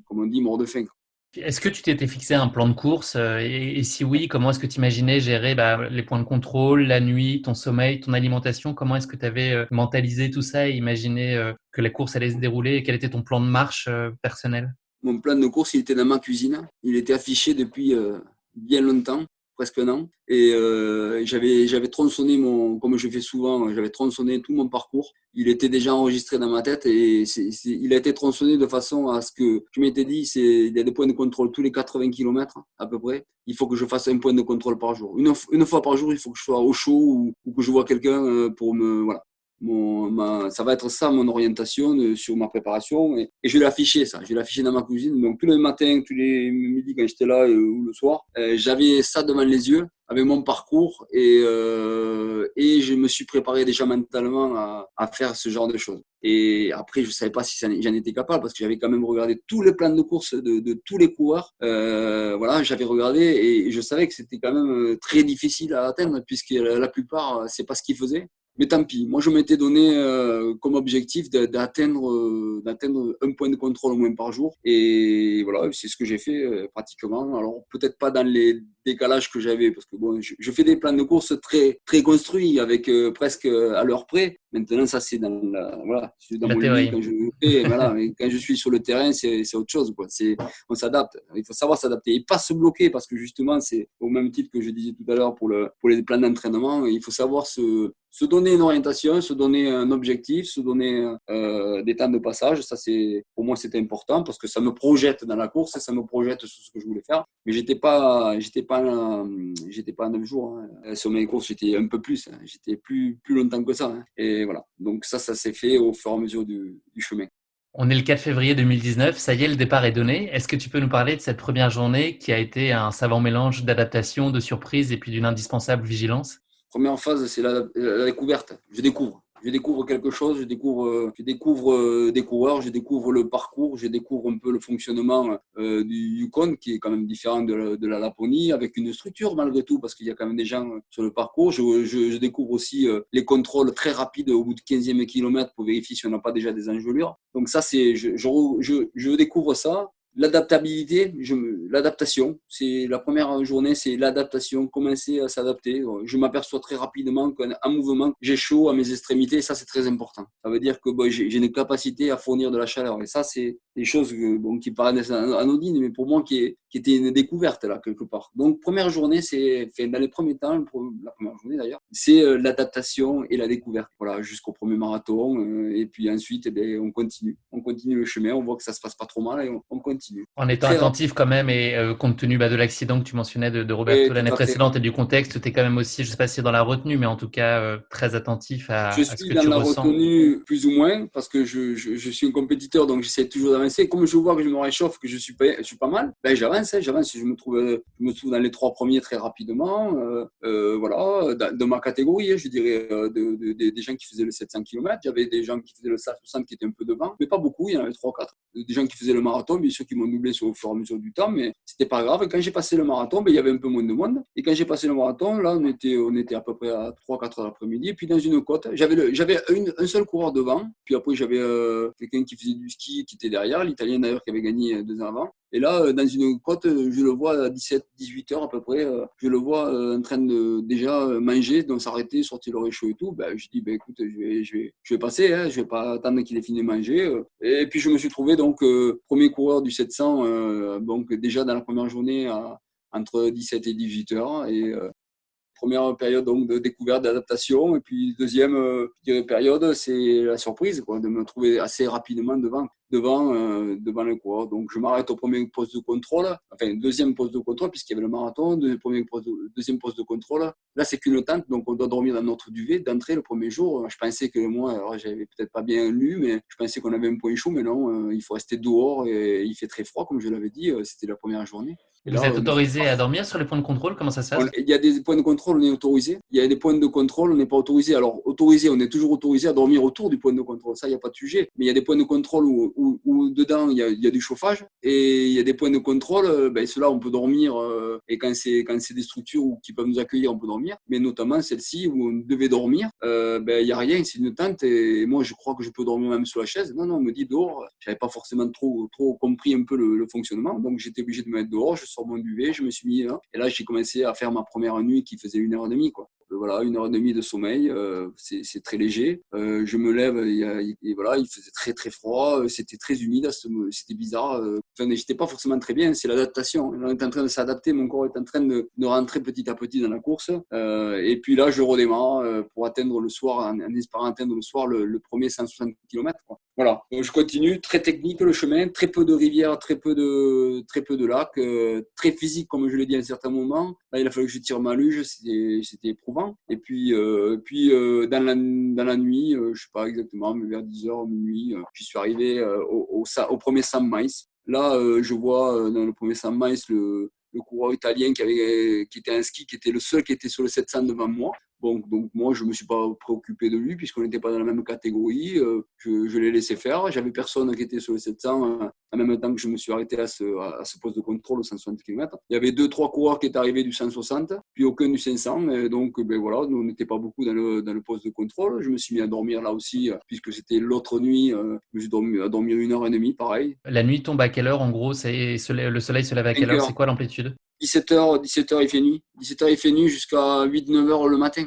comme on dit, mort de faim. Est-ce que tu t'étais fixé un plan de course? Et si oui, comment est-ce que tu imaginais gérer les points de contrôle, la nuit, ton sommeil, ton alimentation? Comment est-ce que tu avais mentalisé tout ça et imaginé que la course allait se dérouler? Et quel était ton plan de marche personnel? Mon plan de course, il était dans ma cuisine. Il était affiché depuis bien longtemps, presque un an. Et j'avais tronçonné comme je fais souvent, j'avais tronçonné tout mon parcours. Il était déjà enregistré dans ma tête et il a été tronçonné de façon à ce que je m'étais dit, il y a des points de contrôle tous les 80 km à peu près. Il faut que je fasse un point de contrôle par jour. Une fois par jour, il faut que je sois au chaud ou que je vois quelqu'un pour me, voilà. Ça va être ça mon orientation sur ma préparation et je l'ai affiché ça, je l'ai affiché dans ma cuisine, donc tous les matins, tous les midis quand j'étais là ou le soir, j'avais ça devant les yeux avec mon parcours et je me suis préparé déjà mentalement à faire ce genre de choses. Et après, je savais pas si j'en étais capable parce que j'avais quand même regardé tous les plans de course de tous les coureurs. Voilà, j'avais regardé et je savais que c'était quand même très difficile à atteindre puisque la plupart, c'est pas ce qu'ils faisaient. Mais tant pis, moi je m'étais donné comme objectif d'atteindre un point de contrôle au moins par jour. Et voilà, c'est ce que j'ai fait pratiquement. Alors peut-être pas dans les décalages que j'avais, parce que bon, je fais des plans de course très, très construits, avec presque à l'heure près. Maintenant, ça c'est dans La mon lit théorie. quand je fais, voilà. Mais quand je suis sur le terrain, c'est autre chose, quoi. On s'adapte. Il faut savoir s'adapter et pas se bloquer, parce que justement, c'est au même titre que je disais tout à l'heure pour les plans d'entraînement. Il faut savoir se donner une orientation, se donner un objectif, se donner des temps de passage. Ça, pour moi, c'était important parce que ça me projette dans la course et ça me projette sur ce que je voulais faire. Mais j'étais pas à 9 jours, hein. Sur mes courses, j'étais un peu plus, hein. J'étais plus longtemps que ça, hein. Et voilà. Donc ça s'est fait au fur et à mesure du chemin. On est le 4 février 2019, ça y est, le départ est donné. Est-ce que tu peux nous parler de cette première journée qui a été un savant mélange d'adaptation, de surprise et puis d'une indispensable vigilance? Première phase, c'est la découverte. Je découvre. Je découvre quelque chose, je découvre des coureurs, je découvre le parcours, je découvre un peu le fonctionnement du Yukon, qui est quand même différent de la Laponie, avec une structure malgré tout, parce qu'il y a quand même des gens sur le parcours. Je découvre aussi les contrôles très rapides au bout du 15e kilomètre pour vérifier si on n'a pas déjà des engelures. Donc ça, je découvre ça. L'adaptation, c'est la première journée, c'est l'adaptation, commencer à s'adapter. Je m'aperçois très rapidement qu'en mouvement, j'ai chaud à mes extrémités, et ça c'est très important. Ça veut dire que j'ai une capacité à fournir de la chaleur, et ça c'est des choses qui paraissent anodines, mais pour moi qui était une découverte là quelque part. Donc première journée, dans les premiers temps, la première journée d'ailleurs, c'est l'adaptation et la découverte. Voilà, jusqu'au premier marathon, et puis ensuite, on continue le chemin, on voit que ça se passe pas trop mal et on continue. En étant attentif quand même et compte tenu de l'accident que tu mentionnais de Roberto l'année précédente et du contexte, tu es quand même aussi, je ne sais pas si c'est dans la retenue, mais en tout cas très attentif à ce que tu ressens. Je suis dans la retenue plus ou moins parce que je suis un compétiteur, donc j'essaie toujours d'avancer. Comme je vois que je me réchauffe, que je suis pas mal, j'avance. Je me trouve dans les 3 premiers très rapidement. Voilà, de ma catégorie, je dirais, des gens qui faisaient le 700 km. Il y avait des gens qui faisaient le 160 qui étaient un peu devant, mais pas beaucoup, il y en avait 3 ou 4. Des gens qui faisaient le marathon, bien sûr, qui m'ont doublé au fur et à mesure du temps, mais c'était pas grave. Quand j'ai passé le marathon, il y avait un peu moins de monde. Et quand j'ai passé le marathon, là, on était à peu près à 3-4 heures l'après-midi. Et puis dans une côte, j'avais un seul coureur devant. Puis après, j'avais quelqu'un qui faisait du ski qui était derrière, l'Italien d'ailleurs qui avait gagné 2 ans avant. Et là, dans une côte, je le vois à 17-18 heures à peu près, je le vois en train de déjà manger, donc s'arrêter, sortir le réchaud et tout. Je dis, écoute, je vais passer, je vais pas attendre qu'il ait fini de manger. Et puis je me suis trouvé donc premier coureur du 700, donc déjà dans la première journée entre 17 et 18 heures. Et première période donc de découverte, d'adaptation, et puis deuxième période, c'est la surprise, de me trouver assez rapidement devant le coureur. Donc je m'arrête au premier poste de contrôle, enfin deuxième poste de contrôle puisqu'il y avait le marathon, deuxième poste de contrôle. Là c'est qu'une tente, donc on doit dormir dans notre duvet d'entrée le premier jour. Je pensais que moi, alors j'avais peut-être pas bien lu, mais je pensais qu'on avait un point chaud, mais non, il faut rester dehors et il fait très froid comme je l'avais dit, c'était la première journée. Vous êtes autorisé à dormir sur les points de contrôle? Comment ça se passe? Il y a des points de contrôle, on est autorisé. Il y a des points de contrôle, on n'est pas autorisé. Alors, autorisé, on est toujours autorisé à dormir autour du point de contrôle. Ça, il n'y a pas de sujet. Mais il y a des points de contrôle où dedans, il y a du chauffage. Et il y a des points de contrôle, ceux-là, on peut dormir. Et quand c'est des structures qui peuvent nous accueillir, on peut dormir. Mais notamment celle-ci où on devait dormir, il n'y a rien. C'est une tente. Et moi, je crois que je peux dormir même sur la chaise. Non, on me dit dehors. Je n'avais pas forcément trop compris un peu le fonctionnement. Donc, j'étais obligé de me mettre dehors. Je sors mon duvet, je me suis mis là. Et là, j'ai commencé à faire ma première nuit qui faisait 1h30, quoi. Voilà, 1h30 de sommeil, c'est très léger. Je me lève et voilà, il faisait très très froid, c'était très humide, c'était bizarre. J'étais pas forcément très bien, c'est l'adaptation. On est en train de s'adapter, mon corps est en train de rentrer petit à petit dans la course. Et puis là, je redémarre pour atteindre le soir, en espérant atteindre le soir le premier 160 km, quoi. Voilà, donc je continue, très technique le chemin, très peu de rivières, très peu de lacs, très physique comme je l'ai dit à un certain moment. Là, il a fallu que je tire ma luge, c'était éprouvant. Et puis dans la nuit, je sais pas exactement, mais vers 10h, minuit, je suis arrivé au premier Sam Maïs. Là, je vois dans le premier Sam Maïs le coureur italien qui était en ski, qui était le seul qui était sur le 700 devant moi. Donc moi, je ne me suis pas préoccupé de lui puisqu'on n'était pas dans la même catégorie. Je l'ai laissé faire. J'avais personne qui était sur le 700 en même temps que je me suis arrêté à ce poste de contrôle au 160 km. Il y avait 2-3 coureurs qui étaient arrivés du 160, puis aucun du 500. Et donc, voilà, nous, on n'était pas beaucoup dans le poste de contrôle. Je me suis mis à dormir là aussi puisque c'était l'autre nuit. Je me suis dormi 1h30, pareil. La nuit tombe à quelle heure? En gros, le soleil se lève à quelle heure? C'est quoi l'amplitude? 17h, il fait nuit. 17h, il fait nuit jusqu'à 8-9h le matin.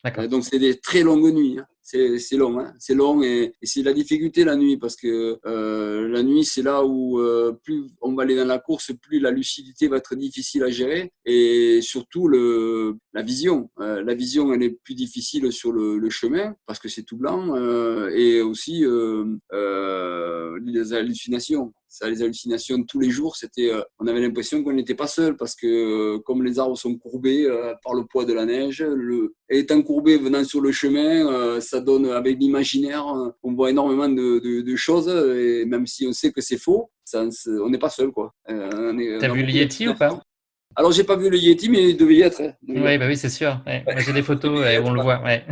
D'accord. Donc, c'est des très longues nuits. C'est long, hein. C'est long et c'est la difficulté la nuit parce que la nuit, c'est là où plus on va aller dans la course, plus la lucidité va être difficile à gérer et surtout la vision. La vision, elle est plus difficile sur le chemin parce que c'est tout blanc et aussi les hallucinations. Ça, les hallucinations tous les jours, on avait l'impression qu'on n'était pas seul parce que comme les arbres sont courbés par le poids de la neige, étant courbé venant sur le chemin, ça donne avec l'imaginaire, on voit énormément de choses et même si on sait que c'est faux, on n'est pas seul, quoi. T'as vu le Yeti ou pas? Alors, j'ai pas vu le Yeti, mais il devait y être. Hein. Il devait y Oui, être. bah oui, c'est sûr. Ouais. Moi, j'ai des Il photos devait y où on être. le voit. Ouais.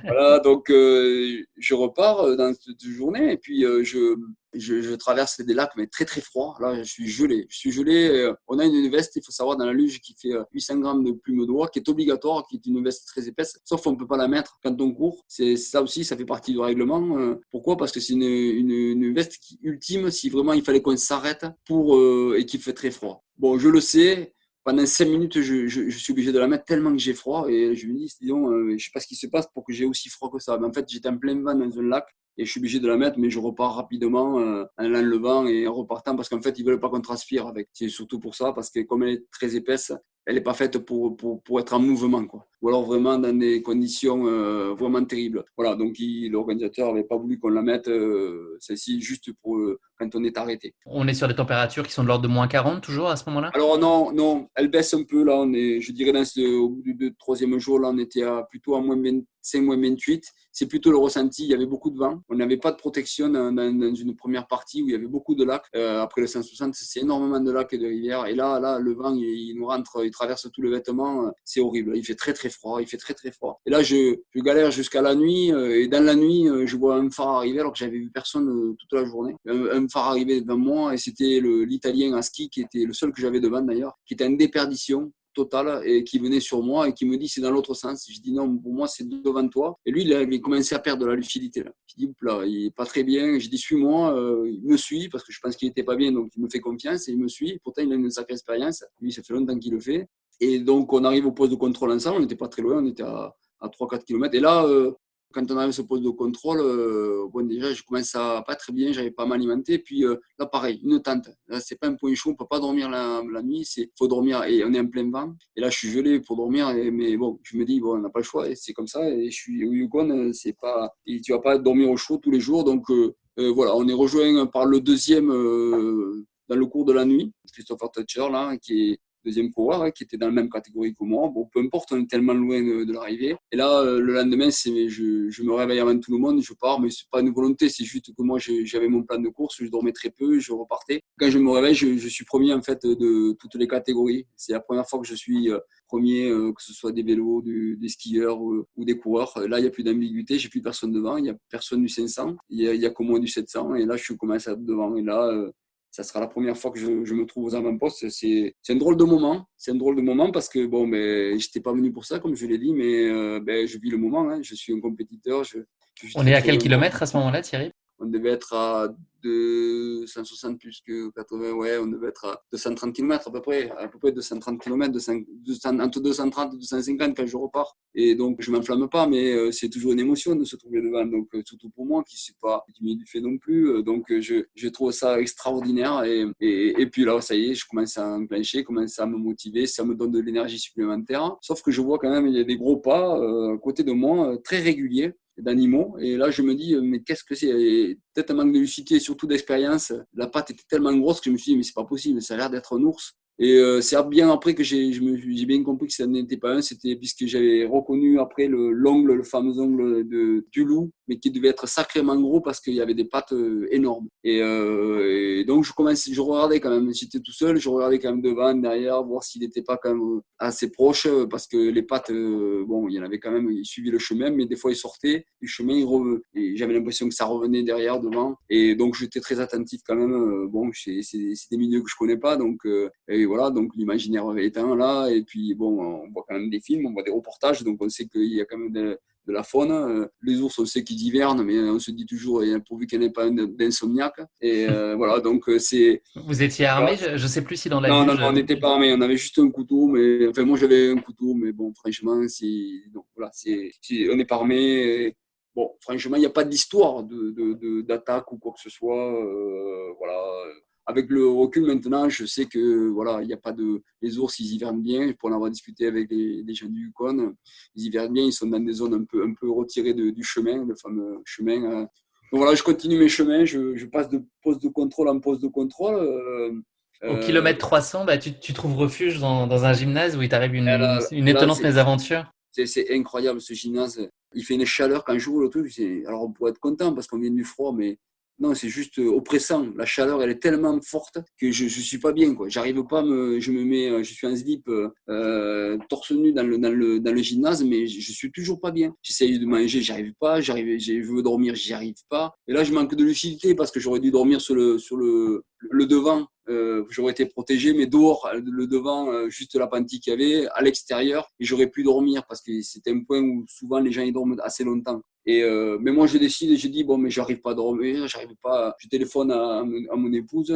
Voilà, donc je repars dans cette journée et puis je traverse des lacs mais très très froids. Là, je suis gelé. Je suis gelé. On a une veste, il faut savoir, dans la luge qui fait 800 grammes de plume d'oie, qui est obligatoire, qui est une veste très épaisse, sauf qu'on ne peut pas la mettre quand on court. C'est ça aussi, ça fait partie du règlement. Pourquoi? Parce que c'est une veste ultime si vraiment il fallait qu'on s'arrête et qu'il fait très froid. Bon, je le sais. Pendant 5 minutes, je suis obligé de la mettre tellement que j'ai froid. Et je me dis, disons, je sais pas ce qui se passe pour que j'ai aussi froid que ça. Mais en fait, j'étais en plein vent dans un lac et je suis obligé de la mettre, mais je repars rapidement en l'enlevant et en repartant parce qu'en fait, ils veulent pas qu'on transpire avec. C'est surtout pour ça, parce que comme elle est très épaisse, elle n'est pas faite pour être en mouvement, quoi. Ou alors vraiment dans des conditions vraiment terribles. Voilà, donc l'organisateur n'avait pas voulu qu'on la mette, celle-ci, juste pour quand on est arrêté. On est sur des températures qui sont de l'ordre de -40 toujours à ce moment-là? Alors non, non, elle baisse un peu là. Je dirais au bout du troisième jour, là, on était plutôt à -25, -28. C'est plutôt le ressenti. Il y avait beaucoup de vent. On n'avait pas de protection dans une première partie où il y avait beaucoup de lacs. Après le 160, c'est énormément de lacs et de rivières. Et là, le vent, il nous rentre, il traverse tout le vêtement. C'est horrible. Il fait très très froid. Il fait très très froid. Et là, je galère jusqu'à la nuit. Et dans la nuit, je vois un phare arriver alors que j'avais vu personne toute la journée. Un phare arriver devant moi et c'était l'Italien à ski qui était le seul que j'avais devant d'ailleurs, qui était en déperdition totale et qui venait sur moi et qui me dit c'est dans l'autre sens. Je dis non, pour moi c'est devant toi. Et lui, il avait commencé à perdre de la lucidité là. Je dis oups là, il est pas très bien. Je dis suis-moi, il me suit parce que je pense qu'il était pas bien, donc il me fait confiance et il me suit. Pourtant il a une sacrée expérience. Lui, ça fait longtemps qu'il le fait. Et donc on arrive au poste de contrôle ensemble. On n'était pas très loin, on était à 3-4 km. Et là, quand on arrive à ce poste de contrôle, bon, déjà, je commence à pas très bien, j'avais pas m'alimenter. Puis là, pareil, une tente. Là, c'est pas un point chaud, on peut pas dormir la nuit, faut dormir et on est en plein vent. Et là, je suis gelé pour dormir, mais bon, je me dis, bon, on n'a pas le choix, et c'est comme ça. Et je suis au Yukon, c'est pas, et tu vas pas dormir au chaud tous les jours. Donc voilà, on est rejoint par le deuxième dans le cours de la nuit, Christopher Tutcher, là, qui est deuxième coureur hein, qui était dans la même catégorie que moi. Bon, peu importe, on est tellement loin de l'arrivée. Et là, le lendemain, je me réveille avant tout le monde, je pars, mais c'est pas une volonté, c'est juste que moi, j'avais mon plan de course, je dormais très peu, je repartais. Quand je me réveille, je suis premier en fait de toutes les catégories. C'est la première fois que je suis premier, que ce soit des vélos, des skieurs ou des coureurs. Là, il n'y a plus d'ambiguïté, j'ai plus personne devant, il n'y a personne du 500, il y a que moi du 700. Et là, je commence à être devant. Et là, ça sera la première fois que je me trouve aux avant-postes. C'est un drôle de moment. C'est un drôle de moment parce que bon, je n'étais pas venu pour ça, comme je l'ai dit, mais je vis le moment. Hein. Je suis un compétiteur. Je suis On très, est à très quel heureux. kilomètre à ce moment-là, Thierry? On devait être à 260 plus que 80, ouais, on devait être à 230 km à peu près 230 km, entre 230 et 250 quand je repars. Et donc, je ne m'enflamme pas, mais c'est toujours une émotion de se trouver devant. Donc, surtout pour moi, qui ne suis pas coutumier du fait non plus. Donc, je trouve ça extraordinaire. Et puis là, ça y est, je commence à enclencher, commence à me motiver, ça me donne de l'énergie supplémentaire. Sauf que je vois quand même, il y a des gros pas à côté de moi, très réguliers d'animaux. Et là, je me dis, mais qu'est-ce que c'est? Et peut-être un manque de lucidité et surtout d'expérience. La patte était tellement grosse que je me suis dit, mais c'est pas possible, ça a l'air d'être un ours. Et c'est bien après que j'ai bien compris que ça n'était pas un, c'était puisque j'avais reconnu après le fameux ongle du loup, mais qui devait être sacrément gros parce qu'il y avait des pattes énormes. Et donc je regardais quand même, j'étais tout seul, je regardais quand même devant, derrière, voir s'il n'était pas quand même assez proche, parce que les pattes, bon, il y en avait quand même, ils suivaient le chemin, mais des fois ils sortaient du chemin, et j'avais l'impression que ça revenait derrière, devant. Et donc j'étais très attentif quand même. Bon, c'est des milieux que je connais pas, donc et voilà, donc l'imaginaire éteint là, et puis bon, on voit quand même des films, on voit des reportages, donc on sait qu'il y a quand même de la faune. Les ours, on sait qu'ils hivernent, mais on se dit toujours, pourvu qu'il n'y en ait pas d'insomniaque. Et voilà, donc c'est... Vous étiez Voilà. armé? Je ne sais plus si dans la Non, non, luge. non, on n'était pas armés, on avait juste un couteau, mais enfin moi j'avais un couteau, mais bon, franchement, donc, voilà, on n'est pas armés. Bon, franchement, il n'y a pas d'histoire d'attaque ou quoi que ce soit. Voilà. Avec le recul maintenant, je sais que voilà, il n'y a pas les ours, ils hivernent bien. Pour en avoir discuté avec les gens du Yukon, ils hivernent bien. Ils sont dans des zones un peu retirées du chemin, le fameux chemin. Donc voilà, je continue mes chemins. Je passe de poste de contrôle en poste de contrôle. Au kilomètre 300, bah, tu trouves refuge dans un gymnase où il t'arrive une Là, étonnante mésaventure. c'est incroyable ce gymnase. Il fait une chaleur quand j'ouvre le truc. Alors on pourrait être content parce qu'on vient du froid, mais Non, c'est juste oppressant. La chaleur, elle est tellement forte que je suis pas bien, quoi. J'arrive pas je suis en slip, torse nu dans le gymnase, mais je suis toujours pas bien. J'essaye de manger, j'arrive pas. Je veux dormir, j'y arrive pas. Et là, je manque de lucidité parce que j'aurais dû dormir sur le devant. J'aurais été protégé, mais dehors, le devant, juste la pente qu'il y avait, à l'extérieur, et j'aurais pu dormir parce que c'était un point où souvent les gens ils dorment assez longtemps. Mais moi je décide et je dis bon mais j'arrive pas à dormir, j'arrive pas. Je téléphone à mon épouse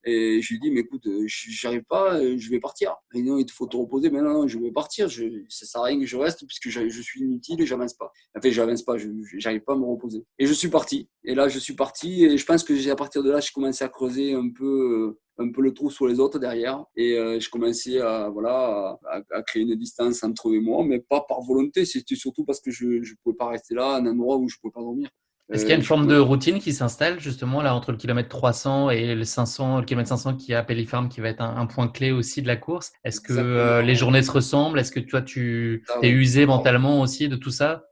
et je lui dis mais écoute j'arrive pas, je vais partir. Et non il te faut te reposer, mais non je vais partir. Ça sert à rien que je reste puisque je suis inutile et j'avance pas. Enfin j'avance pas, j'arrive pas à me reposer. Et je suis parti. Et là je suis parti et je pense que à partir de là j'ai commencé à creuser un peu le trou sur les autres derrière et je commençais à créer une distance entre eux et moi, mais pas par volonté, c'était surtout parce que je pouvais pas rester là à un endroit où je pouvais pas dormir. Est-ce qu'il y a une forme de routine qui s'installe justement là entre le kilomètre 300 et le 500, le kilomètre 500 qui est à Pellifarm, qui va être un point clé aussi de la course? Est-ce que les journées se ressemblent? Est-ce que toi tu es usé mentalement aussi de tout ça?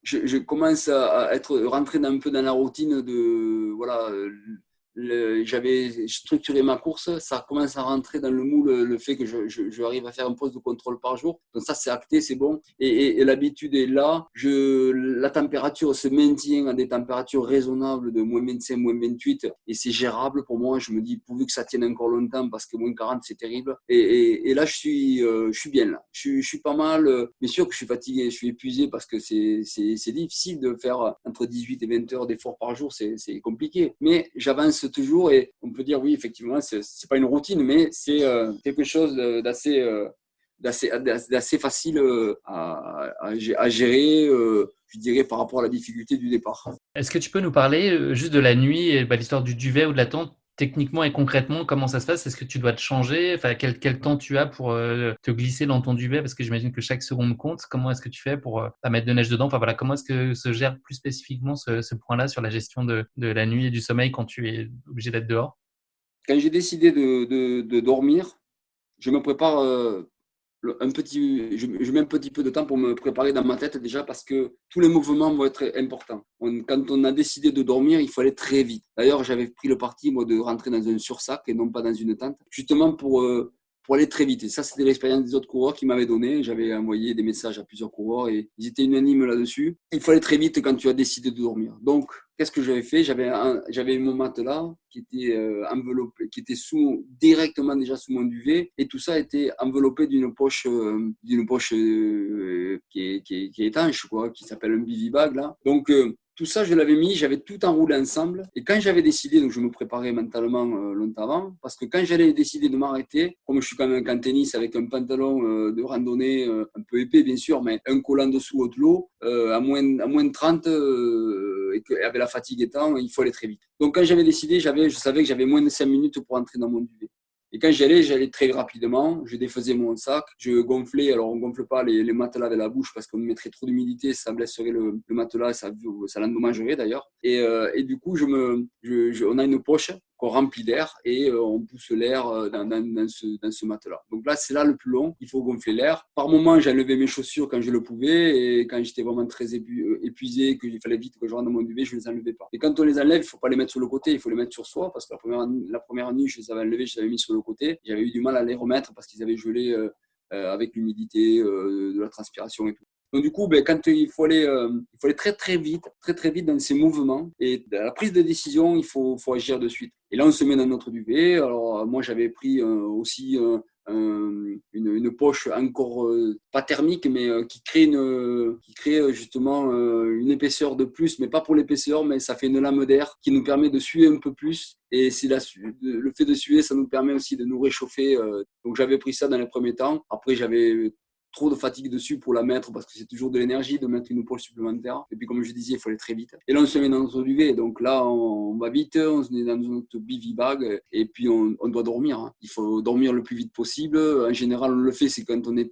Je commence à être rentré un peu dans la routine de voilà. J'avais structuré ma course, ça commence à rentrer dans le moule le fait que je arrive à faire un poste de contrôle par jour. Donc ça, c'est acté, c'est bon. Et l'habitude est là. La température se maintient à des températures raisonnables de moins 25, moins 28 et c'est gérable pour moi. Je me dis, pourvu que ça tienne encore longtemps parce que moins 40, c'est terrible. Et là, je suis bien là. Je suis pas mal. Bien sûr que je suis fatigué, je suis épuisé parce que c'est difficile de faire entre 18 et 20 heures d'effort par jour. C'est compliqué. Mais j'avance toujours et on peut dire oui effectivement c'est pas une routine mais c'est quelque chose d'assez facile à gérer je dirais par rapport à la difficulté du départ. Est-ce que tu peux nous parler juste de la nuit et l'histoire du duvet ou de la tente? Techniquement et concrètement, comment ça se passe? Est-ce que tu dois te changer? Enfin, quel temps tu as pour te glisser dans ton duvet? Parce que j'imagine que chaque seconde compte. Comment est-ce que tu fais pour pas mettre de neige dedans? Enfin voilà, comment est-ce que se gère plus spécifiquement ce point-là sur la gestion de la nuit et du sommeil quand tu es obligé d'être dehors? Quand j'ai décidé de dormir, je me prépare je mets un petit peu de temps pour me préparer dans ma tête déjà parce que tous les mouvements vont être importants. Quand on a décidé de dormir, il faut aller très vite. D'ailleurs, j'avais pris le parti moi, de rentrer dans un sursac et non pas dans une tente, justement pour aller très vite. Et ça, c'était l'expérience des autres coureurs qui m'avaient donné. J'avais envoyé des messages à plusieurs coureurs et ils étaient unanimes là-dessus. Il faut aller très vite quand tu as décidé de dormir. Donc, qu'est-ce que j'avais fait? J'avais mon matelas qui était enveloppé, qui était directement déjà sous mon duvet, et tout ça était enveloppé d'une poche qui est étanche, quoi, qui s'appelle un bivy bag là. Donc tout ça, je l'avais mis, j'avais tout enroulé ensemble. Et quand j'avais décidé, donc je me préparais mentalement longtemps avant, parce que quand j'allais décider de m'arrêter, comme je suis quand même en tennis avec un pantalon de randonnée un peu épais bien sûr, mais un collant dessous au de l'eau, à moins de 30, et avec la fatigue étant, il faut aller très vite. Donc quand j'avais décidé, je savais que j'avais moins de 5 minutes pour entrer dans mon duvet. Et quand j'allais très rapidement, je défaisais mon sac, je gonflais, alors on gonfle pas les matelas avec la bouche parce qu'on mettrait trop d'humidité, ça blesserait le matelas, ça l'endommagerait d'ailleurs. Et du coup, on a une poche qu'on remplit d'air et on pousse l'air dans ce matelas. Donc là, c'est là le plus long, il faut gonfler l'air. Par moment, j'enlevais mes chaussures quand je le pouvais et quand j'étais vraiment très épuisé, qu'il fallait vite que je rentre dans mon duvet, je ne les enlevais pas. Et quand on les enlève, il ne faut pas les mettre sur le côté, il faut les mettre sur soi parce que la première nuit, je les avais enlevés, je les avais mis sur le côté. J'avais eu du mal à les remettre parce qu'ils avaient gelé avec l'humidité, de la transpiration et tout. Donc du coup, quand il faut aller très très vite dans ces mouvements et à la prise de décision, il faut agir de suite. Et là, on se met dans notre duvet. Alors moi, j'avais pris aussi une poche encore pas thermique, mais qui crée justement une épaisseur de plus, mais pas pour l'épaisseur, mais ça fait une lame d'air qui nous permet de suer un peu plus. Et le fait de suer, ça nous permet aussi de nous réchauffer. Donc j'avais pris ça dans les premiers temps. Après, j'avais trop de fatigue dessus pour la mettre parce que c'est toujours de l'énergie de mettre une poche supplémentaire. Et puis, comme je disais, il faut aller très vite. Et là, on se met dans notre duvet. Donc là, on va vite, on se met dans notre bivy bag et puis on doit dormir. Hein. Il faut dormir le plus vite possible. En général, on le fait, c'est quand on est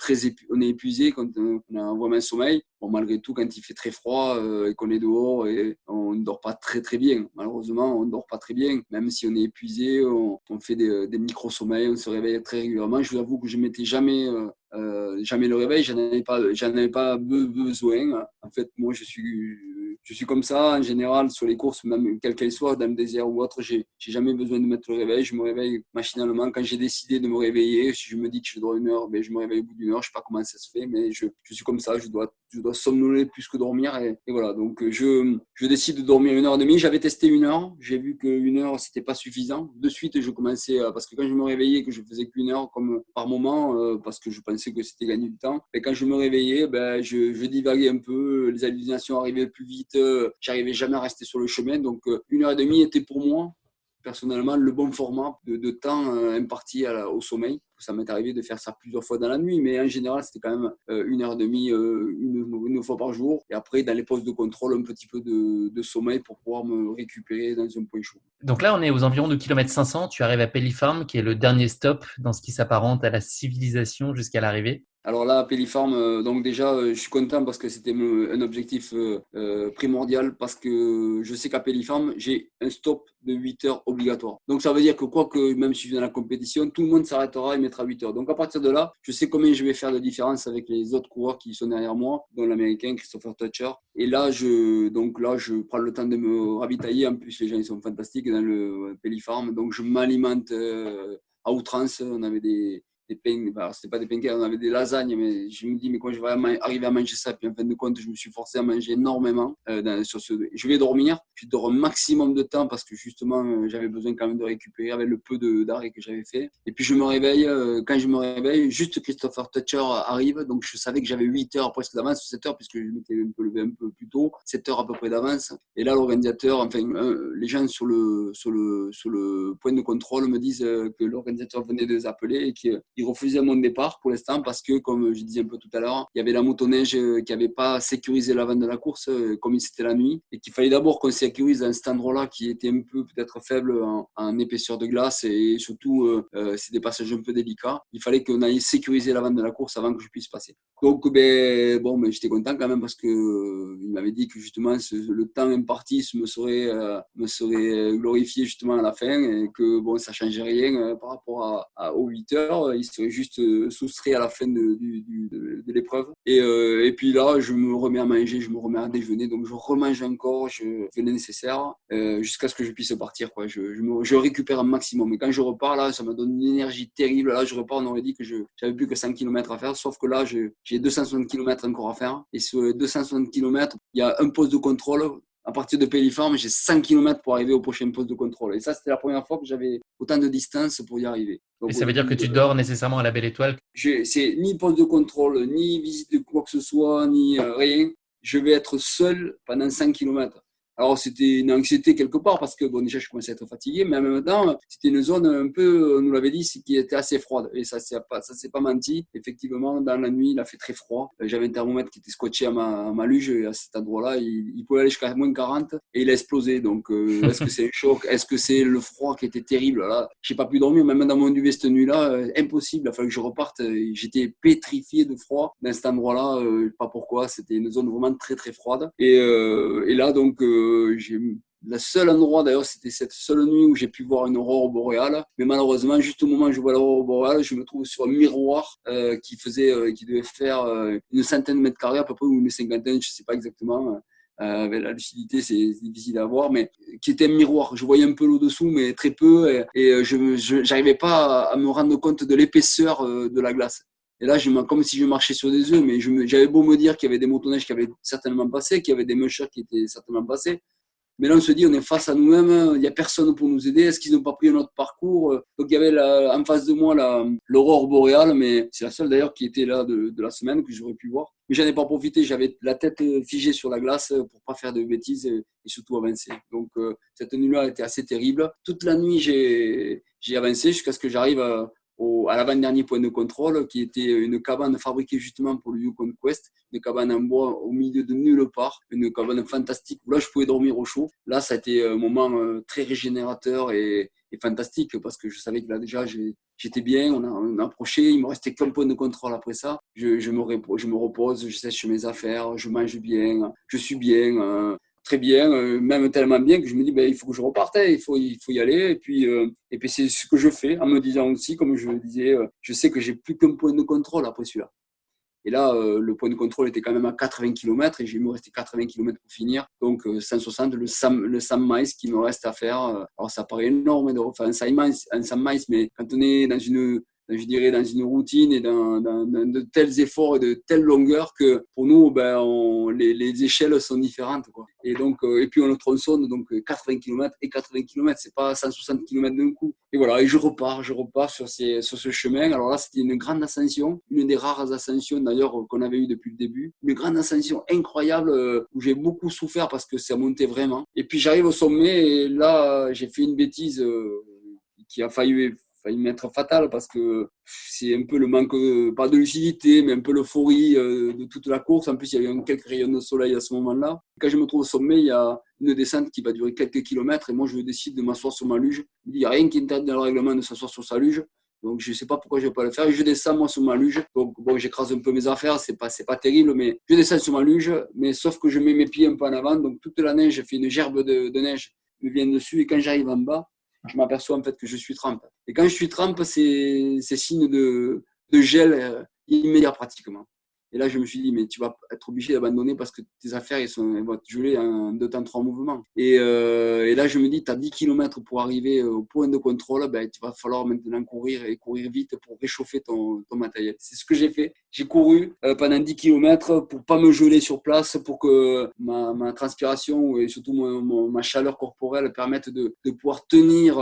on est épuisé, quand on a vraiment un sommeil. Bon, malgré tout, quand il fait très froid et qu'on est dehors, et on ne dort pas très très bien. Malheureusement, on ne dort pas très bien. Même si on est épuisé, on fait des micro-sommeils, on se réveille très régulièrement. Je vous avoue que je ne mettais jamais le réveil, j'en avais pas besoin. En fait, moi, je Je suis comme ça en général sur les courses, même quelles qu'elles soient, dans le désert ou autre. J'ai jamais besoin de mettre le réveil. Je me réveille machinalement. Quand j'ai décidé de me réveiller, si je me dis que je dois 1 heure, ben, je me réveille au bout d'1 heure. Je sais pas comment ça se fait, mais je suis comme ça. Je dois somnoler plus que dormir. Et voilà. Donc, je décide de dormir 1 heure et demie. J'avais testé 1 heure. J'ai vu que 1 heure, c'était pas suffisant. De suite, je commençais, parce que quand je me réveillais, que je faisais qu'1 heure comme par moment, parce que je pensais que c'était gagner du temps. Et quand je me réveillais, ben, je divaguais un peu. Les hallucinations arrivaient plus vite. J'arrivais jamais à rester sur le chemin. Donc, 1 heure et demie était pour moi, personnellement, le bon format de temps imparti au sommeil. Ça m'est arrivé de faire ça plusieurs fois dans la nuit, mais en général, c'était quand même 1 heure et demie, une fois par jour. Et après, dans les postes de contrôle, un petit peu de sommeil pour pouvoir me récupérer dans un point chaud. Donc là, on est aux environs de kilomètre 500. Tu arrives à Pellifarm, qui est le dernier stop dans ce qui s'apparente à la civilisation jusqu'à l'arrivée. Alors là, à Pellifarm, donc déjà, je suis content parce que c'était un objectif primordial parce que je sais qu'à Pellifarm, j'ai un stop de 8 heures obligatoire. Donc ça veut dire que quoi que, même si je suis dans la compétition, tout le monde s'arrêtera et mettra 8 heures. Donc à partir de là, je sais combien je vais faire de différence avec les autres coureurs qui sont derrière moi, dont l'Américain Christopher Tutcher. Et là, je prends le temps de me ravitailler. En plus, les gens ils sont fantastiques dans le Pellifarm. Donc je m'alimente à outrance. On avait des pains, bah, c'était pas des pancakes, on avait des lasagnes, mais je me dis, mais quand je vais arriver à manger ça, puis en fin de compte, je me suis forcé à manger énormément. Je vais dormir, je dors un maximum de temps parce que justement, j'avais besoin quand même de récupérer avec le peu d'arrêt que j'avais fait. Et puis je me réveille, quand je me réveille, juste Christopher Tutcher arrive, donc je savais que j'avais 8 heures presque d'avance, 7 heures, puisque je m'étais un peu levé un peu plus tôt, 7 heures à peu près d'avance. Et là, l'organisateur, enfin, les gens sur le point de contrôle me disent que l'organisateur venait de les appeler et qu'il refusait mon départ pour l'instant parce que, comme je disais un peu tout à l'heure, il y avait la motoneige qui n'avait pas sécurisé l'avant de la course comme c'était la nuit et qu'il fallait d'abord qu'on sécurise à cet endroit-là qui était un peu peut-être faible en épaisseur de glace et surtout c'est des passages un peu délicats. Il fallait qu'on aille sécuriser l'avant de la course avant que je puisse passer. Donc mais j'étais content quand même parce que il m'avait dit que justement le temps imparti me serait glorifié justement à la fin et que bon ça changeait rien par rapport aux 8 heures. Il serait juste soustrait à la fin de l'épreuve. Et puis là, je me remets à manger, je me remets à déjeuner, donc je remange encore, je fais le nécessaire jusqu'à ce que je puisse partir, quoi. Je récupère un maximum. Et quand je repars, là, ça me donne une énergie terrible. Là, je repars, on aurait dit que j'avais plus que 100 km à faire, sauf que là, j'ai 260 km encore à faire. Et sur les 260 km, il y a un poste de contrôle. À partir de Pellifarm, j'ai 100 km pour arriver au prochain poste de contrôle. Et ça, c'était la première fois que j'avais autant de distance pour y arriver. Donc, et ça veut dire que tu dors nécessairement à la Belle Étoile? C'est ni poste de contrôle, ni visite de quoi que ce soit, ni rien. Je vais être seul pendant 100 km. Alors, c'était une anxiété quelque part parce que, bon, déjà, je commençais à être fatigué, mais en même temps, c'était une zone un peu, on nous l'avait dit, qui était assez froide. Et ça s'est pas menti. Effectivement, dans la nuit, il a fait très froid. J'avais un thermomètre qui était scotché à ma luge et à cet endroit-là, il pouvait aller jusqu'à moins 40 et il a explosé. Donc, est-ce que c'est un choc? Est-ce que c'est le froid qui était terrible? Là, j'ai pas pu dormir, même dans mon duvet cette nuit-là, impossible. Il a fallu que je reparte. J'étais pétrifié de froid dans cet endroit-là. Pas pourquoi. C'était une zone vraiment très, très froide. Et là, donc, le seul endroit d'ailleurs, c'était cette seule nuit où j'ai pu voir une aurore boréale. Mais malheureusement, juste au moment où je vois l'aurore boréale, je me trouve sur un miroir qui devait faire une centaine de mètres carrés à peu près, ou une cinquantaine, je ne sais pas exactement. Avec la lucidité, c'est difficile à voir, mais qui était un miroir. Je voyais un peu l'eau dessous, mais très peu, et je n'arrivais pas à me rendre compte de l'épaisseur de la glace. Et là, comme si je marchais sur des œufs, mais j'avais beau me dire qu'il y avait des motoneiges qui avaient certainement passé, qu'il y avait des mushers qui étaient certainement passés. Mais là, on se dit, on est face à nous-mêmes, il n'y a personne pour nous aider. Est-ce qu'ils n'ont pas pris un autre parcours? Donc, il y avait en face de moi l'aurore boréale, mais c'est la seule d'ailleurs qui était là de la semaine que j'aurais pu voir. Mais j'en ai pas profité, j'avais la tête figée sur la glace pour pas faire de bêtises et surtout avancer. Donc, cette nuit-là était assez terrible. Toute la nuit, j'ai avancé jusqu'à ce que j'arrive à l'avant-dernier point de contrôle, qui était une cabane fabriquée justement pour le Yukon Quest, une cabane en bois au milieu de nulle part, une cabane fantastique où là je pouvais dormir au chaud. Là, ça a été un moment très régénérateur et fantastique parce que je savais que là déjà j'étais bien, on a approché, il me restait qu'un point de contrôle après ça. Je me repose, je sèche mes affaires, je mange bien, je suis bien. Très bien, même tellement bien que je me dis il faut que je reparte, il faut y aller. Et puis c'est ce que je fais en me disant aussi, comme je le disais, je sais que j'ai plus qu'un point de contrôle après celui-là. Et là, le point de contrôle était quand même à 80 km et il me restait 80 km pour finir. Donc 160, le Sam Mice qui me reste à faire. Alors ça paraît énorme, enfin un Sam Mice, mais quand on est dans une routine et dans de tels efforts et de telles longueurs que pour nous, les échelles sont différentes, quoi. Et donc, et puis on le tronçonne, donc 80 km et 80 km, c'est pas 160 km d'un coup. Et voilà, et je repars sur ce chemin. Alors là, c'était une grande ascension, une des rares ascensions d'ailleurs qu'on avait eues depuis le début. Une grande ascension incroyable où j'ai beaucoup souffert parce que ça montait vraiment. Et puis j'arrive au sommet et là, j'ai fait une bêtise qui a failli m'être fatale parce que c'est un peu le manque, pas de lucidité, mais un peu l'euphorie de toute la course. En plus, il y a eu quelques rayons de soleil à ce moment-là. Quand je me trouve au sommet, il y a une descente qui va durer quelques kilomètres et moi, je décide de m'asseoir sur ma luge. Il n'y a rien qui interdit dans le règlement de s'asseoir sur sa luge. Donc, je ne sais pas pourquoi je ne vais pas le faire. Et je descends, moi, sur ma luge. Donc, bon, j'écrase un peu mes affaires. C'est pas terrible, mais je descends sur ma luge. Mais sauf que je mets mes pieds un peu en avant. Donc, toute la neige, fait une gerbe de neige me vient dessus. Et quand j'arrive en bas, je m'aperçois en fait que je suis trempe. Et quand je suis trempe, c'est signe de gel immédiat pratiquement. Et là, je me suis dit, mais tu vas être obligé d'abandonner parce que tes affaires, elles vont te geler en 2 temps 3 mouvements. Et là, je me dis, tu as 10 km pour arriver au point de contrôle, il va falloir maintenant courir vite pour réchauffer ton matériel. C'est ce que j'ai fait. J'ai couru pendant 10 km pour pas me geler sur place, pour que ma transpiration et surtout ma chaleur corporelle permette de pouvoir tenir.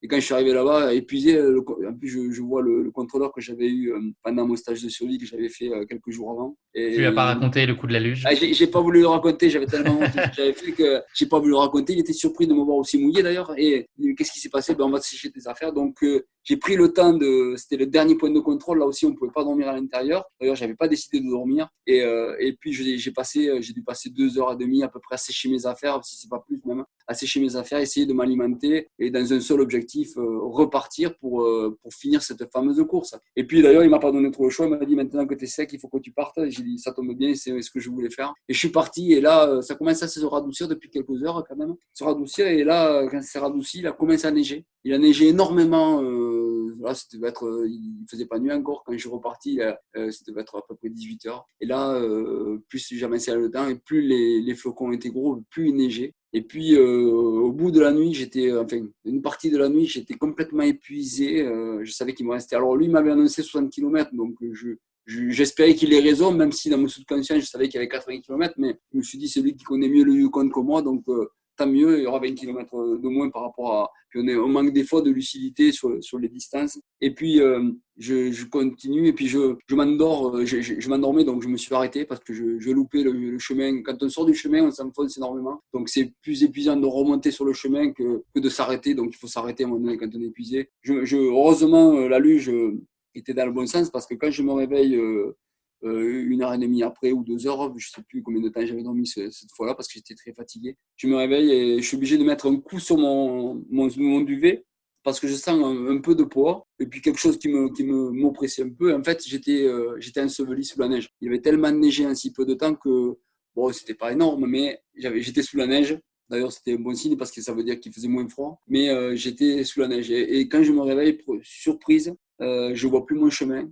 Et quand je suis arrivé là-bas, épuisé, en plus, je vois le contrôleur que j'avais eu pendant mon stage de survie que j'avais fait quelques jours avant. Et tu lui as pas raconté le coup de la luge? J'ai pas voulu le raconter, j'avais tellement honte que j'avais fait que j'ai pas voulu le raconter. Il était surpris de me voir aussi mouillé d'ailleurs. Et il dit, qu'est-ce qui s'est passé? On va te sécher tes affaires. Donc j'ai pris le temps c'était le dernier point de contrôle. Là aussi, on pouvait pas dormir à l'intérieur. D'ailleurs, j'avais pas décidé de dormir. Et puis j'ai dû passer 2h30 à peu près à sécher mes affaires, si c'est pas plus même, à sécher mes affaires, essayer de m'alimenter et dans un seul objectif, repartir pour finir cette fameuse course. Et puis d'ailleurs, il m'a pas donné trop le choix. Il m'a dit, maintenant que tu es sec, il faut que tu partes. J'ai dit, ça tombe bien, c'est ce que je voulais faire. Et je suis parti et là, ça commence à se radoucir depuis quelques heures quand même. Se radoucir et là, quand c'est radouci, il a commencé à neiger. Il a neigé énormément. Là, il faisait pas nuit encore. Quand je suis reparti, c'était être à peu près 18h. Et là, plus j'avançais le temps et plus les flocons étaient gros, plus il neigeait. Et puis, au bout de la nuit, une partie de la nuit, j'étais complètement épuisé. Je savais qu'il me restait. Alors, lui, il m'avait annoncé 60 km, donc j'espérais qu'il ait raison, même si dans mon subconscient, je savais qu'il y avait 80 km, mais je me suis dit, c'est lui qui connaît mieux le Yukon que moi, donc tant mieux, il y aura 20 km de moins par rapport à... Puis on manque des fois de lucidité sur les distances. Et puis, je continue, et puis je m'endors, je m'endormais, donc je me suis arrêté parce que je loupais le chemin. Quand on sort du chemin, on s'enfonce énormément. Donc, c'est plus épuisant de remonter sur le chemin que de s'arrêter. Donc, il faut s'arrêter à un moment donné quand on est épuisé. Heureusement, la luge était dans le bon sens parce que quand je me réveille 1h30 après ou 2 heures, je ne sais plus combien de temps j'avais dormi cette fois-là parce que j'étais très fatigué. Je me réveille et je suis obligé de mettre un coup sur mon duvet parce que je sens un peu de poids et puis quelque chose qui m'oppressait un peu. En fait, j'étais enseveli sous la neige. Il y avait tellement neigé en si peu de temps que, bon, c'était pas énorme, mais j'étais sous la neige. D'ailleurs, c'était un bon signe parce que ça veut dire qu'il faisait moins froid. Mais j'étais sous la neige. Et quand je me réveille, surprise, je vois plus mon chemin.